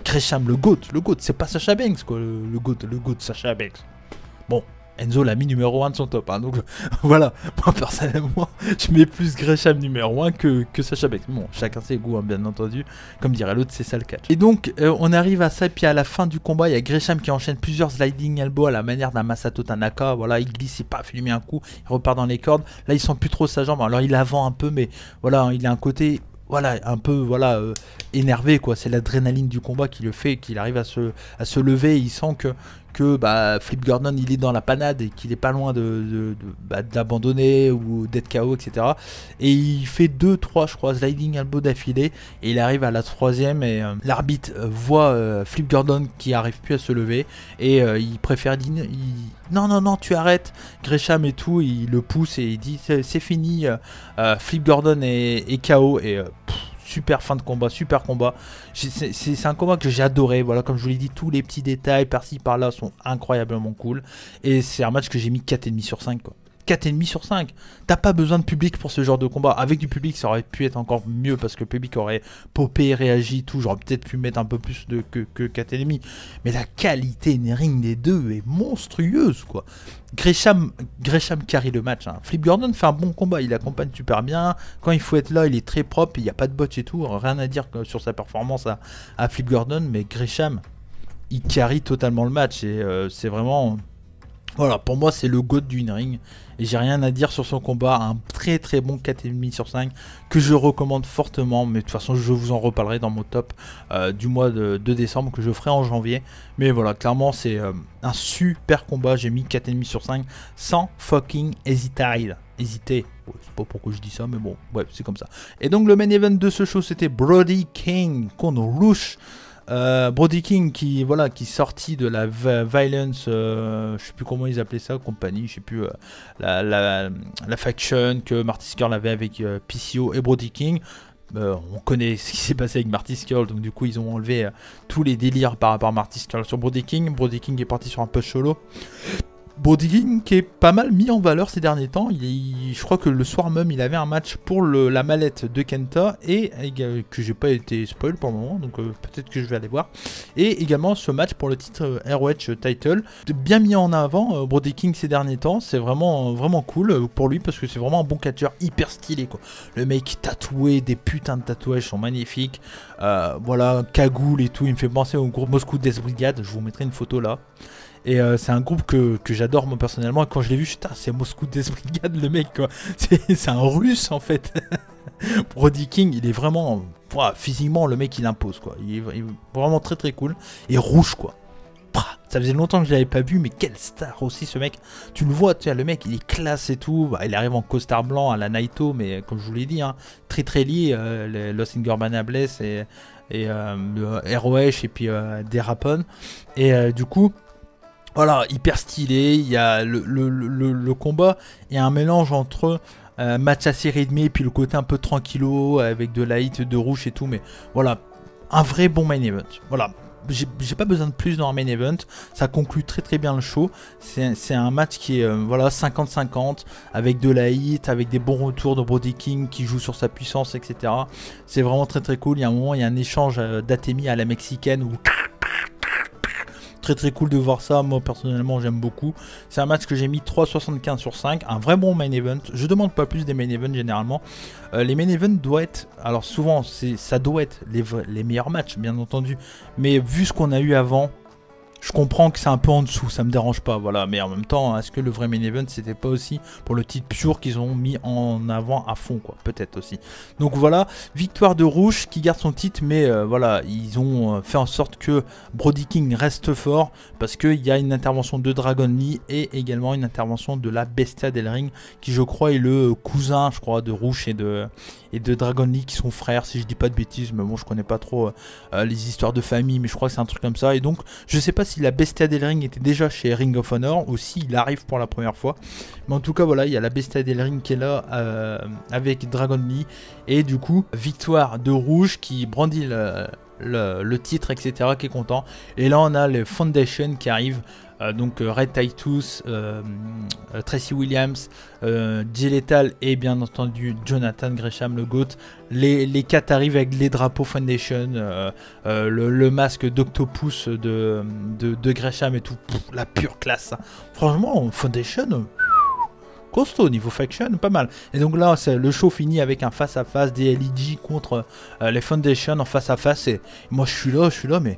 Gresham, le GOAT, c'est pas Sasha Banks, quoi, le GOAT, Sasha Banks. Bon, Enzo l'a mis numéro 1 de son top, hein, donc voilà, moi personnellement, je mets plus Gresham numéro 1 que Sasha Banks. Bon, chacun ses goûts, hein, bien entendu, comme dirait l'autre, c'est ça le catch. Et donc, on arrive à ça, et puis à la fin du combat, il y a Gresham qui enchaîne plusieurs sliding elbow à la manière d'un Masato Tanaka. Voilà, il glisse, paf, il lui met un coup, il repart dans les cordes. Là, il sent plus trop sa jambe, alors il avance un peu, mais voilà, il a un côté... Voilà, un peu voilà, énervé, quoi. C'est l'adrénaline du combat qui le fait, qu'il arrive à se lever. Il sent que Flip Gordon, il est dans la panade et qu'il est pas loin d'abandonner ou d'être KO, etc. Et il fait 2-3, je crois, sliding elbow d'affilée. Et il arrive à la troisième et l'arbitre voit Flip Gordon qui arrive plus à se lever. Et il préfère dire... Non, tu arrêtes. Gresham et tout, il le pousse et il dit c'est fini. Flip Gordon est KO et super fin de combat, super combat. C'est un combat que j'ai adoré. Voilà, comme je vous l'ai dit, tous les petits détails par-ci par-là sont incroyablement cool. Et c'est un match que j'ai mis 4,5 sur 5, quoi. 4,5 sur 5. T'as pas besoin de public pour ce genre de combat. Avec du public, ça aurait pu être encore mieux parce que le public aurait popé, réagi, tout. J'aurais peut-être pu mettre un peu plus que 4,5. Mais la qualité in-ring des deux est monstrueuse, quoi. Gresham carry le match, hein. Flip Gordon fait un bon combat, il accompagne super bien. Quand il faut être là, il est très propre, il n'y a pas de botch et tout. Rien à dire sur sa performance à Flip Gordon, mais Gresham, il carry totalement le match. Et c'est vraiment... Voilà, pour moi, c'est le GOAT du in-ring. Et j'ai rien à dire sur son combat. Un très très bon 4,5 sur 5 que je recommande fortement. Mais de toute façon, je vous en reparlerai dans mon top du mois de décembre que je ferai en janvier. Mais voilà, clairement, c'est un super combat. J'ai mis 4,5 sur 5 sans fucking hésiter. Ouais, c'est pas pourquoi je dis ça, mais bon, ouais, c'est comme ça. Et donc, le main event de ce show, c'était Brody King contre Rush. Brody King qui sortit de la Violence, je sais plus comment ils appelaient ça, compagnie, je sais plus, la faction que Marty Scurll avait avec PCO et Brody King. On connaît ce qui s'est passé avec Marty Scurll, donc du coup ils ont enlevé tous les délires par rapport à Marty Scurll sur Brody King. Brody King est parti sur un push solo. Brody King qui est pas mal mis en valeur ces derniers temps. Je crois que le soir même il avait un match pour la mallette de Kenta et que j'ai pas été spoil pour le moment, donc peut-être que je vais aller voir. Et également ce match pour le titre ROH title, bien mis en avant Brody King ces derniers temps. C'est vraiment cool pour lui parce que c'est vraiment un bon catcheur hyper stylé, quoi. Le mec tatoué, des putains de tatouages sont magnifiques. Voilà, cagoule et tout, il me fait penser au groupe Moscou Death Brigade. Je vous mettrai une photo là. Et c'est un groupe que j'adore moi personnellement. Et quand je l'ai vu, putain, c'est Moscou Death Brigade, le mec, quoi. C'est un russe en fait. Brody King, il est vraiment, physiquement, le mec il impose, quoi. Il est vraiment très très cool. Et rouge, quoi. Ça faisait longtemps que je l'avais pas vu, mais quelle star aussi ce mec. Tu le vois, tu sais, le mec il est classe et tout. Il arrive en costard blanc à la Naito, mais comme je vous l'ai dit, hein, très très lié, Los Ingobernables et le ROH et puis des Rapon. Et du coup, voilà, hyper stylé. Il y a le combat, il y a un mélange entre match assez rythmé et puis le côté un peu tranquillo avec de la hit, de rouge et tout. Mais voilà, un vrai bon main event. Voilà. j'ai pas besoin de plus dans un main event. Ça conclut très bien le show. C'est un match qui est voilà 50-50 avec de la hit, avec des bons retours de Brody King qui joue sur sa puissance, etc. C'est vraiment très cool. Il y a un moment, il y a un échange d'Atemi à la mexicaine où très cool de voir ça. Moi personnellement j'aime beaucoup. C'est un match que j'ai mis 3,75 sur 5, un vrai bon main event. Je demande pas plus des main events généralement. Les main events doivent être, alors souvent ça doit être les meilleurs matchs bien entendu, mais vu ce qu'on a eu avant, je comprends que c'est un peu en dessous, ça me dérange pas, voilà. Mais en même temps, est-ce que le vrai main event c'était pas aussi pour le titre pur qu'ils ont mis en avant à fond, quoi, peut-être aussi. Donc voilà, victoire de Rouge qui garde son titre, mais voilà, ils ont fait en sorte que Brody King reste fort parce qu'il y a une intervention de Dragon Lee et également une intervention de la Bestia Del Ring qui, je crois, est le cousin, je crois, de Rouge et de Dragon Lee qui sont frères, si je dis pas de bêtises, mais bon, je connais pas trop les histoires de famille, mais je crois que c'est un truc comme ça. Et donc, je sais pas si la Bestia Del Ring était déjà chez Ring of Honor ou s'il arrive pour la première fois. Mais en tout cas, voilà, il y a la Bestia Del Ring qui est là avec Dragon Lee. Et du coup, victoire de Rouge qui brandit le titre, etc., qui est content. Et là, on a les Foundation qui arrivent. Donc Red Titus, Tracy Williams, Jay Lethal et bien entendu Jonathan Gresham, le GOAT. Les 4 arrivent avec les drapeaux Foundation, le masque d'Octopus de Gresham et tout. Pff, la pure classe. Franchement, Foundation, costaud niveau faction, pas mal. Et donc là, le show finit avec un face-à-face des LEG contre les Foundation en face-à-face. Et moi, je suis là, mais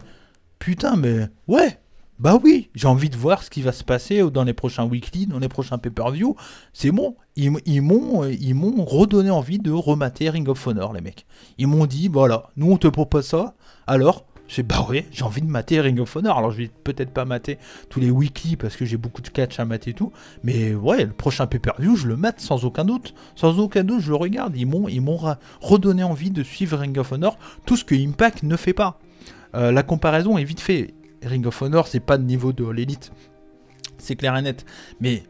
putain, mais ouais. Bah oui, j'ai envie de voir ce qui va se passer dans les prochains weekly, dans les prochains pay-per-view. C'est bon, ils m'ont redonné envie de remater Ring of Honor, les mecs. Ils m'ont dit, voilà, nous on te propose ça, alors, bah ouais, j'ai envie de mater Ring of Honor. Alors je vais peut-être pas mater tous les weekly parce que j'ai beaucoup de catch à mater et tout. Mais ouais, le prochain pay-per-view, je le mate sans aucun doute. Sans aucun doute, je le regarde. Ils m'ont redonné envie de suivre Ring of Honor, tout ce que Impact ne fait pas. La comparaison est vite fait. Ring of Honor, c'est pas de niveau de l'élite, c'est clair et net, mais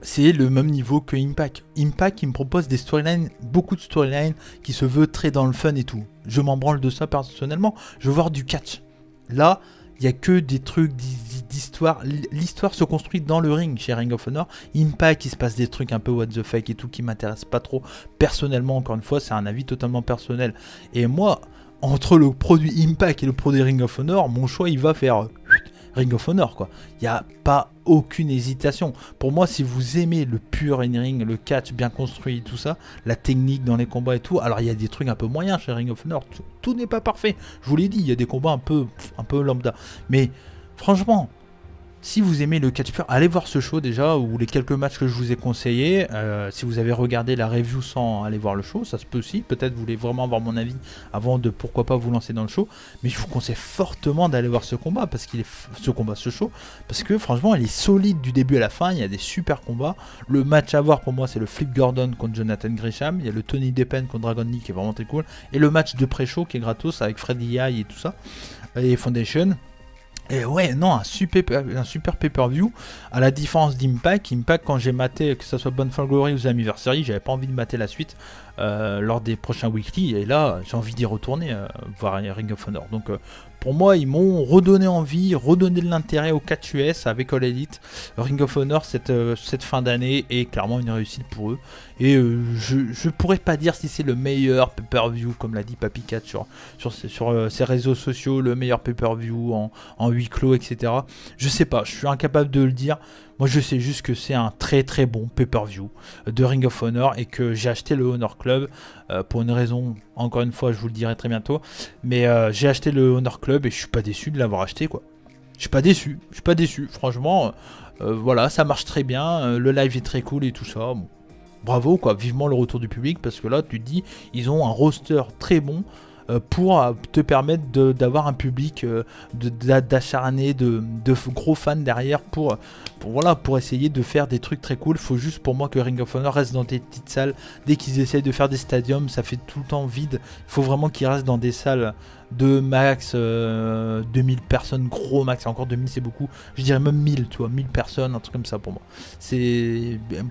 c'est le même niveau que Impact. Impact, il me propose des storylines, beaucoup de storylines qui se veut très dans le fun et tout. Je m'en branle de ça personnellement, je veux voir du catch. Là, il n'y a que des trucs d'histoire. L'histoire se construit dans le ring chez Ring of Honor. Impact, il se passe des trucs un peu what the fuck et tout qui m'intéressent pas trop. Personnellement, encore une fois, c'est un avis totalement personnel. Et moi, entre le produit Impact et le produit Ring of Honor, mon choix il va faire Ring of Honor, quoi. Il n'y a pas aucune hésitation. Pour moi, si vous aimez le pur in-ring, le catch bien construit, tout ça, la technique dans les combats et tout, alors il y a des trucs un peu moyens chez Ring of Honor. Tout n'est pas parfait. Je vous l'ai dit, il y a des combats un peu lambda. Mais franchement, si vous aimez le catch pur, allez voir ce show déjà, ou les quelques matchs que je vous ai conseillés. Si vous avez regardé la review sans aller voir le show, ça se peut aussi. Peut-être vous voulez vraiment avoir mon avis avant de pourquoi pas vous lancer dans le show. Mais je vous conseille fortement d'aller voir ce combat, parce qu'il est ce show, parce que franchement, il est solide du début à la fin. Il y a des super combats. Le match à voir pour moi, c'est le Flip Gordon contre Jonathan Gresham. Il y a le Tony Deppen contre Dragon Lee qui est vraiment très cool. Et le match de pré-show qui est gratos avec Freddy Yai et tout ça. Et Foundation. Et ouais, non, un super pay-per-view, à la différence d'Impact. Impact, quand j'ai maté, que ce soit Bound for Glory ou The Anniversary, j'avais pas envie de mater la suite lors des prochains weekly, et là, j'ai envie d'y retourner voir Ring of Honor. Donc, pour moi, ils m'ont redonné envie, redonné de l'intérêt au catch US avec All Elite. Ring of Honor, cette fin d'année est clairement une réussite pour eux. Et je pourrais pas dire si c'est le meilleur pay-per-view, comme l'a dit Papy Cat sur ses réseaux sociaux, le meilleur pay-per-view en huis clos, etc. Je sais pas, je suis incapable de le dire. Moi, je sais juste que c'est un très bon pay-per-view de Ring of Honor et que j'ai acheté le Honor Club pour une raison, encore une fois, je vous le dirai très bientôt. Mais j'ai acheté le Honor Club et je suis pas déçu de l'avoir acheté, quoi. Je suis pas déçu, franchement. Voilà, ça marche très bien, le live est très cool et tout ça. Bon, bravo, quoi, vivement le retour du public, parce que là, tu te dis, ils ont un roster très bon pour te permettre d'avoir un public d'acharnés, de gros fans derrière pour essayer de faire des trucs très cool. Faut juste pour moi que Ring of Honor reste dans des petites salles. Dès qu'ils essayent de faire des stadiums, ça fait tout le temps vide. Il faut vraiment qu'ils restent dans des salles de max 2000 personnes, gros max. Encore 2000 c'est beaucoup, je dirais même 1000, tu vois, 1000 personnes, un truc comme ça pour moi.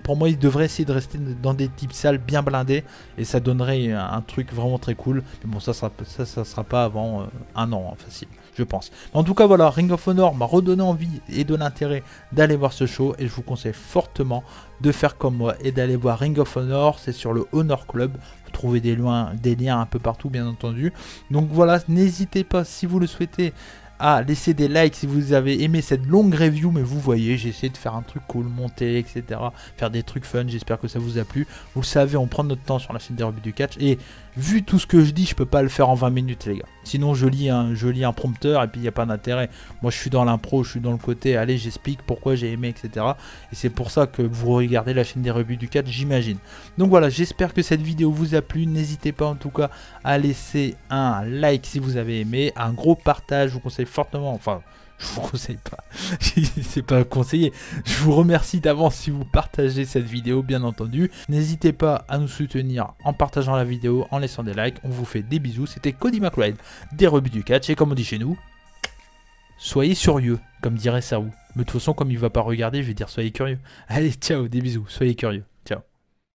Pour moi, ils devraient essayer de rester dans des types salles bien blindées et ça donnerait un truc vraiment très cool. Mais bon, ça sera pas avant un an, hein, facile. je pense. En tout cas, voilà, Ring of Honor m'a redonné envie et de l'intérêt d'aller voir ce show. Et je vous conseille fortement de faire comme moi et d'aller voir Ring of Honor. C'est sur le Honor Club. Vous trouvez des liens un peu partout, bien entendu. Donc voilà, n'hésitez pas, si vous le souhaitez, à laisser des likes si vous avez aimé cette longue review. Mais vous voyez, j'ai essayé de faire un truc cool, monter, etc. Faire des trucs fun, j'espère que ça vous a plu. Vous le savez, on prend notre temps sur la chaîne des rebuts du catch. Et vu tout ce que je dis, je peux pas le faire en 20 minutes, les gars. Sinon, je lis un prompteur et puis il n'y a pas d'intérêt. Moi, je suis dans l'impro, je suis dans le côté, allez, j'explique pourquoi j'ai aimé, etc. Et c'est pour ça que vous regardez la chaîne des rebuts du catch, j'imagine. Donc voilà, j'espère que cette vidéo vous a plu. N'hésitez pas en tout cas à laisser un like si vous avez aimé, un gros partage, je vous conseille fortement, enfin... Je vous conseille pas, c'est pas conseillé. Je vous remercie d'avance si vous partagez cette vidéo, bien entendu. N'hésitez pas à nous soutenir en partageant la vidéo, en laissant des likes. On vous fait des bisous. C'était Cody McLeod des rebuts du catch. Et comme on dit chez nous, soyez curieux, comme dirait Sarou. Mais de toute façon, comme il va pas regarder, je vais dire soyez curieux. Allez, ciao, des bisous, soyez curieux.